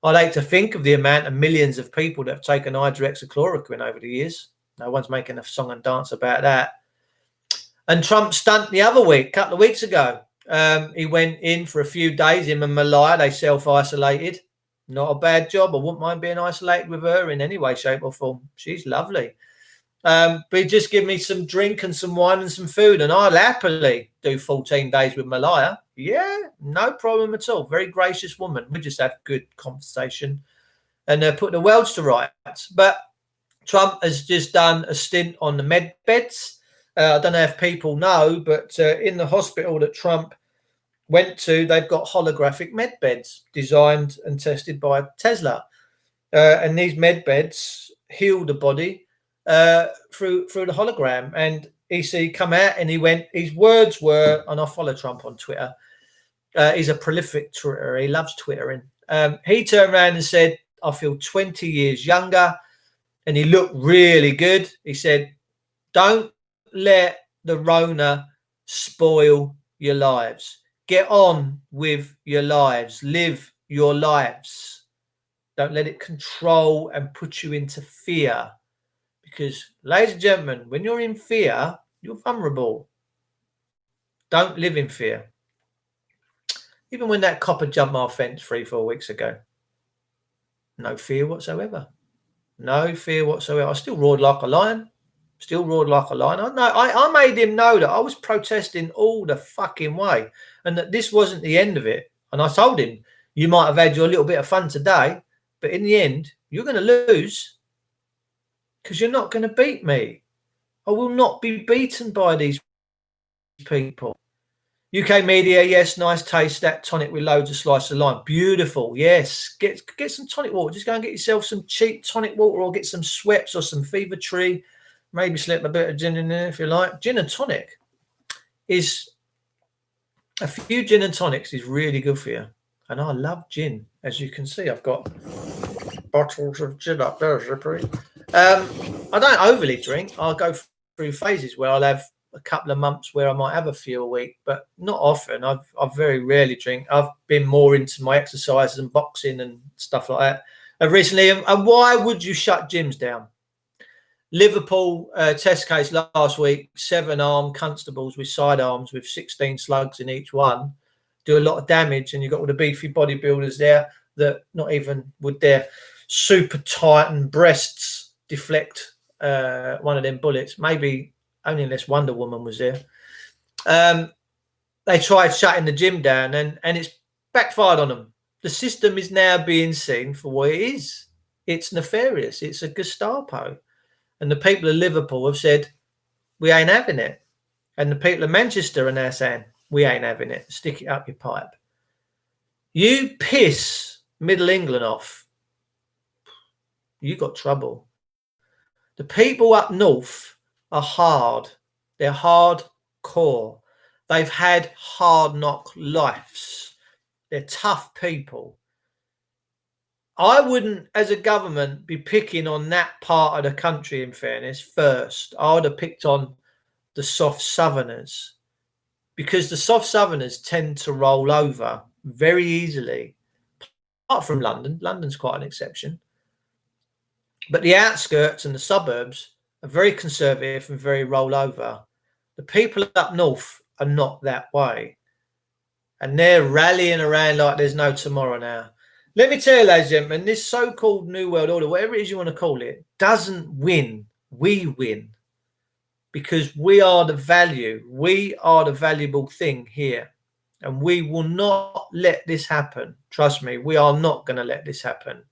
I like to think of the amount of millions of people that have taken hydroxychloroquine over the years. No one's making a song and dance about that. And Trump's stunt the other week, a couple of weeks ago, he went in for a few days, him and Malaya, they self-isolated. Not a bad job. I wouldn't mind being isolated with her in any way, shape or form. She's lovely. But he just give me some drink and some wine and some food, and I'll happily do 14 days with Malaya. Yeah, no problem at all. Very gracious woman. We just have good conversation and put the worlds to rights. But Trump has just done a stint on the med beds. I don't know if people know, but in the hospital that Trump went to, they've got holographic med beds designed and tested by Tesla. And these med beds heal the body through the hologram. And he come out and he went, his words were, and I follow Trump on Twitter. He's a prolific Twitterer. He loves Twittering. He turned around and said, "I feel 20 years younger." And he looked really good. He said, "Don't let the Rona spoil your lives. Get on with your lives. Live your lives. Don't let it control and put you into fear. Because, ladies and gentlemen, when you're in fear, you're vulnerable. Don't live in fear." Even when that copper jumped my fence 3-4 weeks ago, no fear whatsoever. No fear whatsoever. I still roared like a lion. I made him know that I was protesting all the fucking way and that this wasn't the end of it. And I told him, you might have had your little bit of fun today, but in the end, you're going to lose because you're not going to beat me. I will not be beaten by these people. UK media, yes, nice taste. That tonic with loads of slices of lime. Beautiful, yes. Get some tonic water. Just go and get yourself some cheap tonic water or get some Schweppes or some Fever Tree. Maybe slip a bit of gin in there if you like. Gin and tonic is, a few gin and tonics is really good for you. And I love gin. As you can see, I've got bottles of gin up there, Zippery. I don't overly drink. I'll go through phases where I'll have a couple of months where I might have a few a week, but not often. I very rarely drink. I've been more into my exercises and boxing and stuff like that recently. And why would you shut gyms down? Liverpool test case last week, 7 armed constables with sidearms with 16 slugs in each one do a lot of damage, and you've got all the beefy bodybuilders there that not even would their super tightened breasts deflect one of them bullets. Maybe only unless Wonder Woman was there. They tried shutting the gym down and it's backfired on them. The system is now being seen for what it is. It's nefarious. It's a Gestapo. And the people of Liverpool have said, we ain't having it. And the people of Manchester are now saying, we ain't having it. Stick it up your pipe. You piss Middle England off, you got trouble. The people up north are hard. They're hardcore. They've had hard knock lives. They're tough people. I wouldn't, as a government, be picking on that part of the country, in fairness, first. I would have picked on the soft southerners, because the soft southerners tend to roll over very easily. Apart from London. London's quite an exception. But the outskirts and the suburbs, are very conservative and very rollover. The people up north are not that way. And they're rallying around like there's no tomorrow now. Let me tell you, ladies and gentlemen, this so-called New World Order, whatever it is you want to call it, doesn't win. We win. Because we are the value. We are the valuable thing here. And we will not let this happen. Trust me, we are not going to let this happen.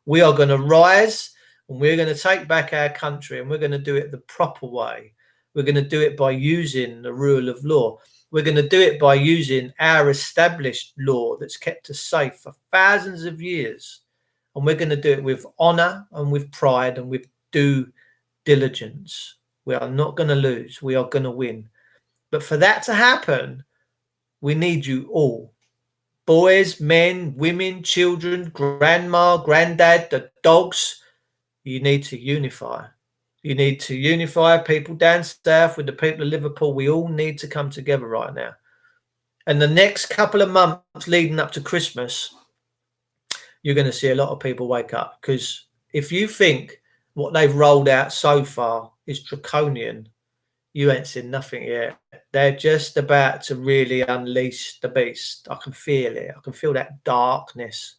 We are going to rise and we're going to take back our country, and we're going to do it the proper way. We're going to do it by using the rule of law. We're going to do it by using our established law that's kept us safe for thousands of years. And we're going to do it with honor and with pride and with due diligence. We are not going to lose. We are going to win. But for that to happen, we need you all. Boys, men, women, children, grandma, granddad, the dogs. You need to unify. You need to unify people down south with the people of Liverpool. We all need to come together right now. And the next couple of months leading up to Christmas, you're going to see a lot of people wake up. Because if you think what they've rolled out so far is draconian, you ain't seen nothing yet. They're just about to really unleash the beast. I can feel it. I can feel that darkness.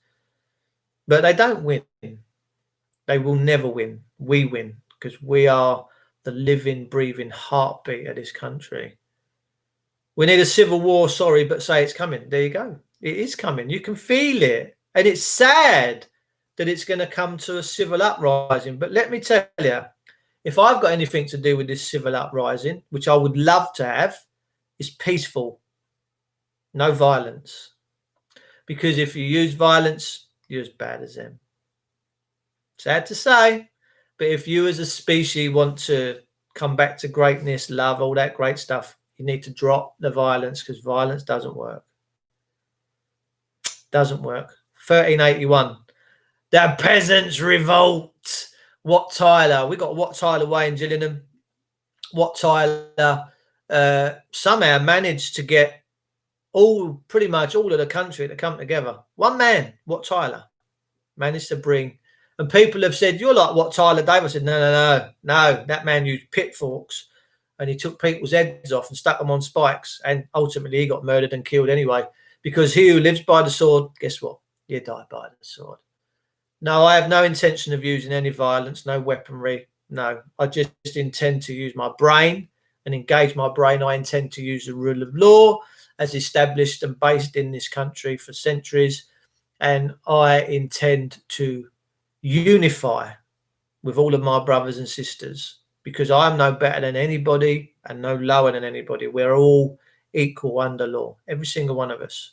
But they don't win. They will never win. We win. Because we are the living, breathing heartbeat of this country. We need a civil war, sorry, but say it's coming. There you go. It is coming. You can feel it. And it's sad that it's going to come to a civil uprising. But let me tell you, if I've got anything to do with this civil uprising, which I would love to have, is peaceful. No violence. Because if you use violence, you're as bad as them. Sad to say. But if you as a species want to come back to greatness, love, all that great stuff, you need to drop the violence, because violence doesn't work. Doesn't work. 1381. The Peasants' Revolt. Wat Tyler. We got Wat Tyler Way in Gillingham. Wat Tyler somehow managed to get pretty much all of the country to come together. One man, Wat Tyler, managed to bring. And people have said, you're like Wat Tyler Dave. I said, no. That man used pitchforks and he took people's heads off and stuck them on spikes. And ultimately he got murdered and killed anyway. Because he who lives by the sword, guess what? You die by the sword. No, I have no intention of using any violence, no weaponry. No, I just intend to use my brain and engage my brain. I intend to use the rule of law as established and based in this country for centuries. And I intend to unify with all of my brothers and sisters, because I'm no better than anybody and no lower than anybody. We're all equal under law, every single one of us.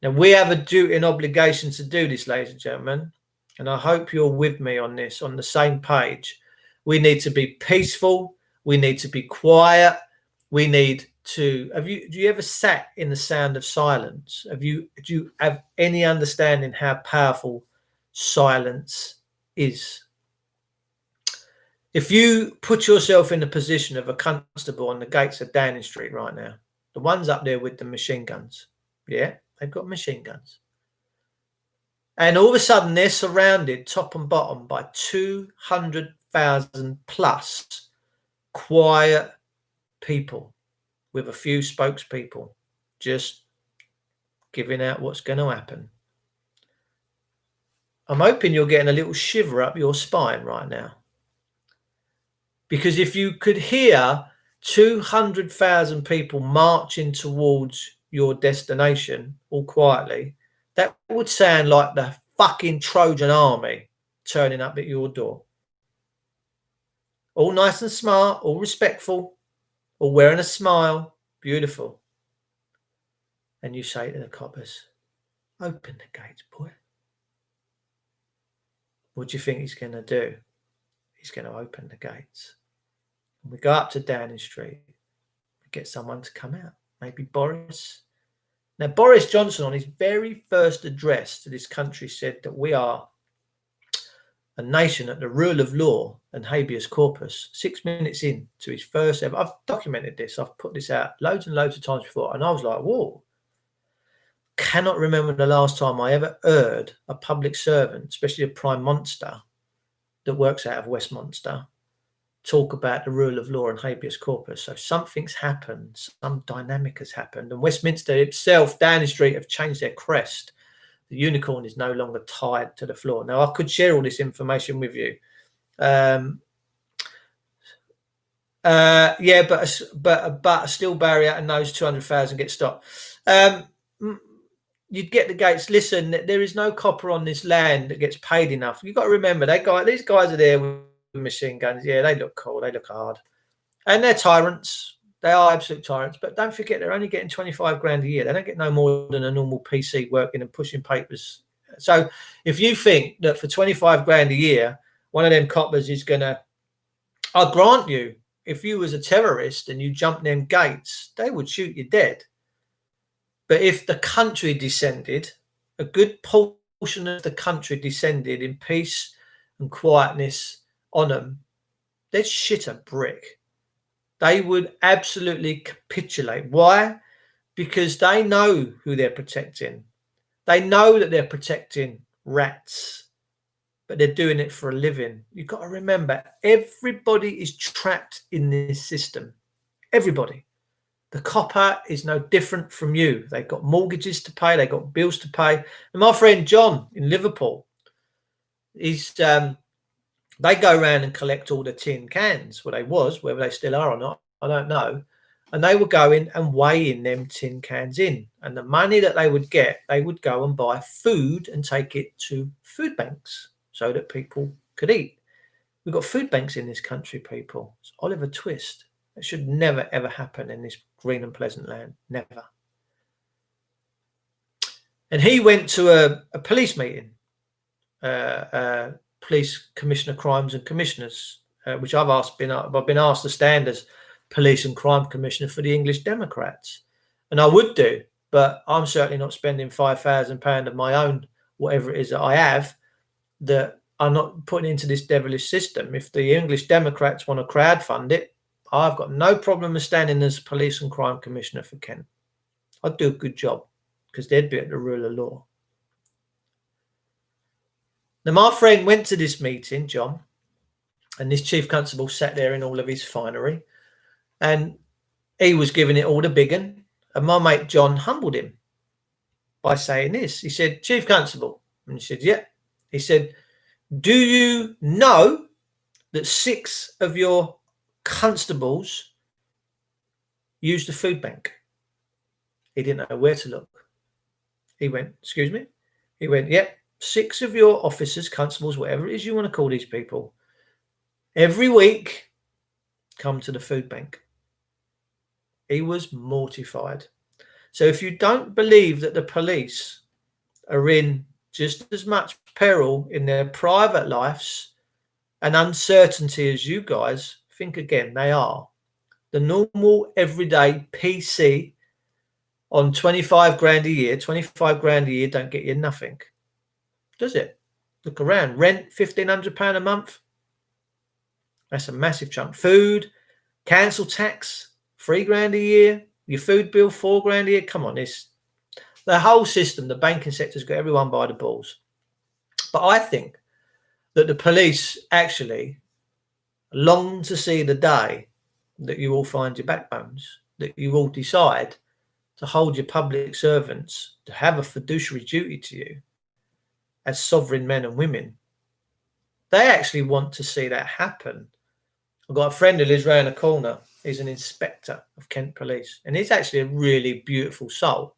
Now, we have a duty and obligation to do this, ladies and gentlemen, and I hope you're with me on this, on the same page. We need to be peaceful. We need to be quiet. We need to. Do you ever sat in the sound of silence? Do you have any understanding how powerful silence is? If you put yourself in the position of a constable on the gates of Downing Street right now, the ones up there with the machine guns, yeah, they've got machine guns. And all of a sudden they're surrounded top and bottom by 200,000 plus quiet people with a few spokespeople just giving out what's going to happen. I'm hoping you're getting a little shiver up your spine right now. Because if you could hear 200,000 people marching towards your destination all quietly, that would sound like the fucking Trojan army turning up at your door. All nice and smart, all respectful, all wearing a smile, beautiful. And you say to the coppers, open the gates, boy. What do you think he's going to do? He's going to open the gates. And we go up to Downing Street. We get someone to come out. Maybe Boris. Now, Boris Johnson, on his very first address to this country, said that we are a nation at the rule of law and habeas corpus. 6 minutes in to his first ever. I've documented this. I've put this out loads and loads of times before. And I was like, whoa. Cannot remember the last time I ever heard a public servant, especially a prime minister that works out of Westminster, talk about the rule of law and habeas corpus. So something's happened, some dynamic has happened, and Westminster itself, Downing Street, have changed their crest. The unicorn is no longer tied to the floor. Now, I could share all this information with you. Yeah, but a steel barrier and those 200,000 get stopped. You'd get the gates. Listen, there is no copper on this land that gets paid enough. You've got to remember, these guys are there with machine guns. Yeah, they look cool. They look hard. And they're tyrants. They are absolute tyrants. But don't forget, they're only getting 25 grand a year. They don't get no more than a normal PC working and pushing papers. So if you think that for 25 grand a year, one of them coppers is going to, I grant you, if you was a terrorist and you jumped them gates, they would shoot you dead. But if the country descended, a good portion of the country descended in peace and quietness on them, they'd shit a brick. They would absolutely capitulate. Why? Because they know who they're protecting. They know that they're protecting rats, but they're doing it for a living. You've got to remember, everybody is trapped in this system. Everybody. The copper is no different from you. They've got mortgages to pay. They've got bills to pay. And my friend John in Liverpool, they go around and collect all the tin cans. Well, they was, whether they still are or not, I don't know. And they would go in and weigh in them tin cans in. And the money that they would get, they would go and buy food and take it to food banks so that people could eat. We've got food banks in this country, people. It's Oliver Twist. It should never, ever happen in this green and pleasant land. Never. And he went to a police meeting, police commissioner, crimes and commissioners, which I've been asked to stand as police and crime commissioner for the English Democrats. And I would do, but I'm certainly not spending £5,000 of my own, whatever it is that I have, that I'm not putting into this devilish system. If the English Democrats want to crowdfund it, I've got no problem with standing as police and crime commissioner for Kent. I'd do a good job because they'd be at the rule of law. Now, my friend went to this meeting, John, and this chief constable sat there in all of his finery, and he was giving it all the big un. And my mate John humbled him by saying this. He said, "Chief Constable," and he said, "Yeah." He said, "Do you know that 6 of your constables use the food bank?" He didn't know where to look. He went, "Excuse me?" He went, "Yep, 6 of your officers, constables, whatever it is you want to call these people, every week come to the food bank." He was mortified. So if you don't believe that the police are in just as much peril in their private lives and uncertainty as you guys, think again. They are. The normal everyday PC on 25 grand a year, 25 grand a year don't get you nothing, does it? Look around. Rent, £1,500 a month. That's a massive chunk. Food, council tax, 3 grand a year. Your food bill, 4 grand a year. Come on, the whole system, the banking sector's got everyone by the balls. But I think that the police actually long to see the day that you all find your backbones, that you all decide to hold your public servants, to have a fiduciary duty to you as sovereign men and women. They actually want to see that happen. I've got a friend who lives around the corner. He's an inspector of Kent Police, and he's actually a really beautiful soul.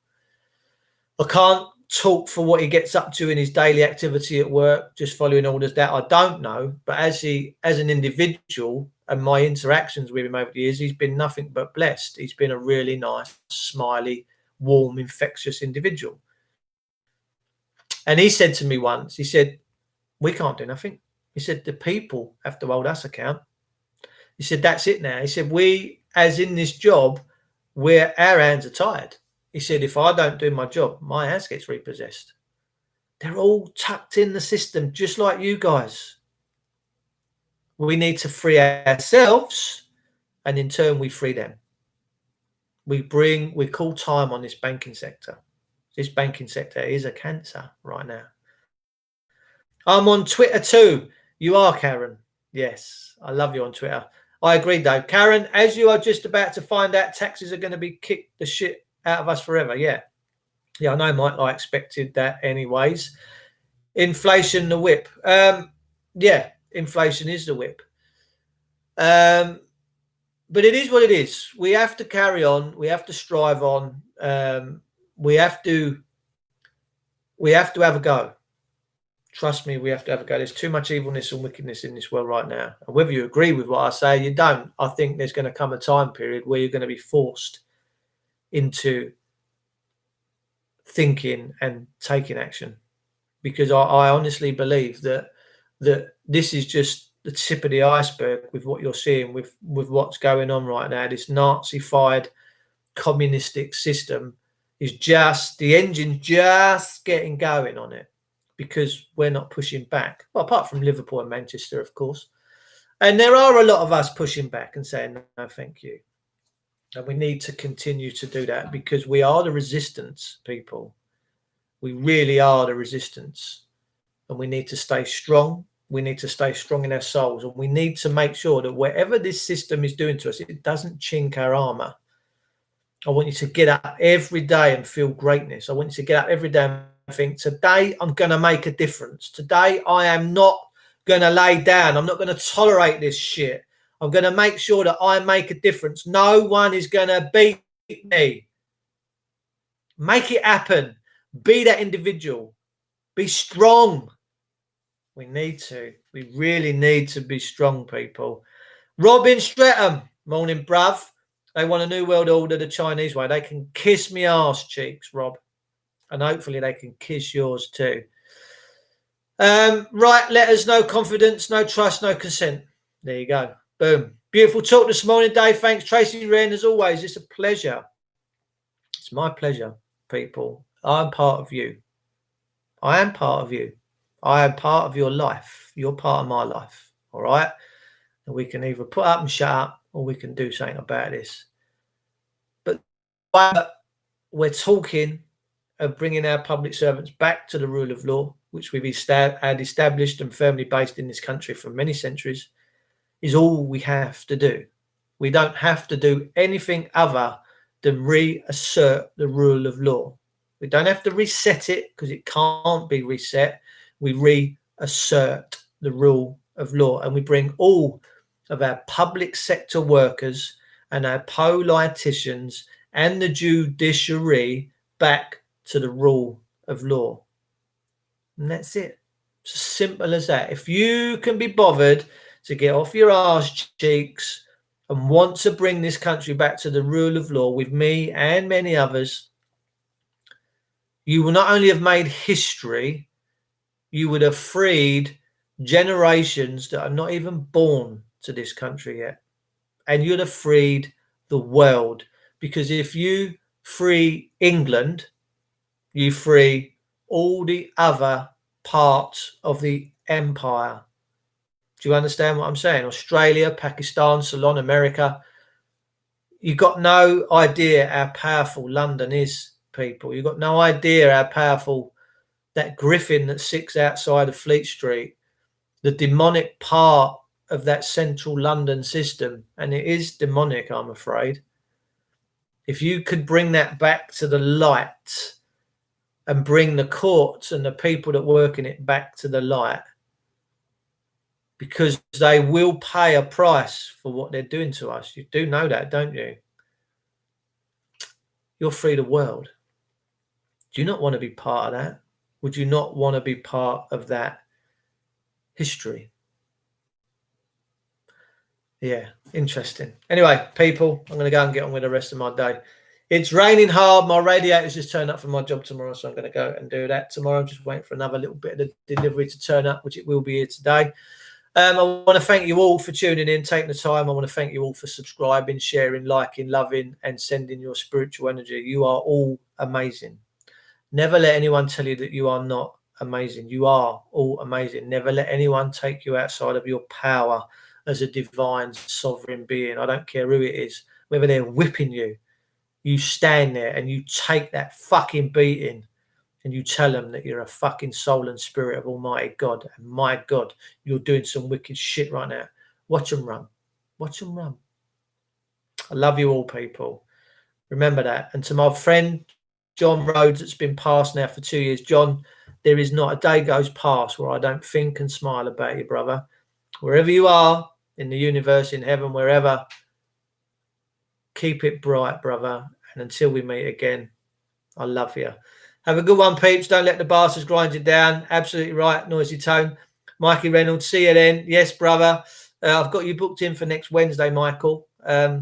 I can't talk for what he gets up to in his daily activity at work, just following orders, that I don't know. But as an individual and my interactions with him over the years, he's been nothing but blessed. He's been a really nice, smiley, warm, infectious individual. And he said to me once, he said, "We can't do nothing." He said, "The people have to hold us account." He said, "That's it now." He said, "We, as in this job, our hands are tied." He said, "If I don't do my job, my house gets repossessed." They're all tucked in the system, just like you guys. We need to free ourselves, and in turn, we free them. We call time on this banking sector. This banking sector is a cancer right now. I'm on Twitter too. You are, Karen. Yes, I love you on Twitter. I agree, Dave. Karen, as you are just about to find out, taxes are going to be kicked the shit out of us forever. Yeah. Yeah, I know, Mike. I expected that anyways. Inflation, the whip. Yeah, inflation is the whip. But it is what it is. We have to carry on. We have to strive on. We have to have a go. Trust me, we have to have a go. There's too much evilness and wickedness in this world right now. And whether you agree with what I say, you don't. I think there's going to come a time period where you're going to be forced into thinking and taking action. Because I honestly believe that this is just the tip of the iceberg with what you're seeing with what's going on right now. This Nazi-fied communistic system is just, the engine just getting going on it, because we're not pushing back. Well, apart from Liverpool and Manchester, of course. And there are a lot of us pushing back and saying, no, thank you. And we need to continue to do that, because we are the resistance, people. We really are the resistance. And we need to stay strong. We need to stay strong in our souls. And we need to make sure that whatever this system is doing to us, it doesn't chink our armor. I want you to get up every day and feel greatness. I want you to get up every day and think, today I'm going to make a difference. Today I am not going to lay down. I'm not going to tolerate this shit. I'm going to make sure that I make a difference. No one is going to beat me. Make it happen. Be that individual. Be strong. We need to. We really need to be strong, people. Robin Streatham. Morning, bruv. They want a new world order the Chinese way. They can kiss me arse cheeks, Rob. And hopefully they can kiss yours too. Right, letters, no confidence, no trust, no consent. There you go. Boom. Beautiful talk this morning, Dave. Thanks. Tracy Wren, as always, it's a pleasure. It's my pleasure, people. I'm part of you. I am part of you. I am part of your life. You're part of my life. All right? And we can either put up and shut up, or we can do something about this. But we're talking of bringing our public servants back to the rule of law, which we've had established and firmly based in this country for many centuries, is all we have to do. We don't have to do anything other than reassert the rule of law. We don't have to reset it, because it can't be reset. We reassert the rule of law, and we bring all of our public sector workers and our politicians and the judiciary back to the rule of law. And that's it. It's as simple as that. If you can be bothered to get off your arse cheeks and want to bring this country back to the rule of law with me and many others, you will not only have made history, you would have freed generations that are not even born to this country yet. And you'd have freed the world. Because if you free England, you free all the other parts of the empire. Do you understand what I'm saying? Australia, Pakistan, Ceylon, America. You've got no idea how powerful London is, people. You've got no idea how powerful that griffin that sits outside of Fleet Street, the demonic part of that central London system. And it is demonic, I'm afraid. If you could bring that back to the light and bring the courts and the people that work in it back to the light, because they will pay a price for what they're doing to us. You do know that, don't you? You'll free the world. Do you not want to be part of that? Would you not want to be part of that history? Yeah, interesting. Anyway, people, I'm going to go and get on with the rest of my day. It's raining hard. My radiator's just turned up for my job tomorrow, so I'm going to go and do that tomorrow. I'm just waiting for another little bit of the delivery to turn up, which it will be here today. I want to thank you all for tuning in, taking the time. I want to thank you all for subscribing, sharing, liking, loving, and sending your spiritual energy. You are all amazing. Never let anyone tell you that you are not amazing. You are all amazing. Never let anyone take you outside of your power as a divine sovereign being. I don't care who it is, whether they're whipping you. You stand there and you take that fucking beating and you tell them that you're a fucking soul and spirit of Almighty God. And my God, you're doing some wicked shit right now. Watch them run. Watch them run. I love you all, people. Remember that. And to my friend John Rhodes, that's been passed now for 2 years. John, there is not a day goes past where I don't think and smile about you, brother. Wherever you are, in the universe, in heaven, wherever, keep it bright, brother. And until we meet again, I love you. Have a good one, peeps. Don't let the bastards grind you down. Absolutely right, Noisy Tone. Mikey Reynolds, see you then. Yes, brother. I've got you booked in for next Wednesday, Michael. I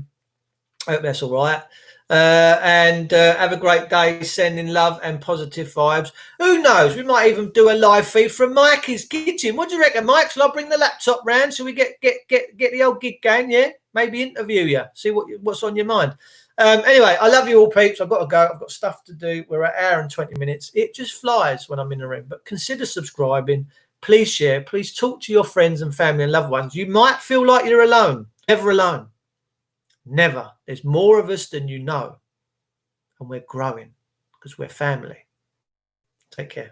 hope that's all right. And have a great day, sending love and positive vibes. Who knows? We might even do a live feed from Mikey's kitchen. What do you reckon, Mike? Shall I bring the laptop round? Shall we get the old gig going? Yeah, maybe interview you. See what's on your mind. Anyway, I love you all, peeps. I've got to go. I've got stuff to do. We're at an hour and 20 minutes. It just flies when I'm in the room. But consider subscribing. Please share. Please talk to your friends and family and loved ones. You might feel like you're alone. Never alone. Never. There's more of us than you know. And we're growing because we're family. Take care.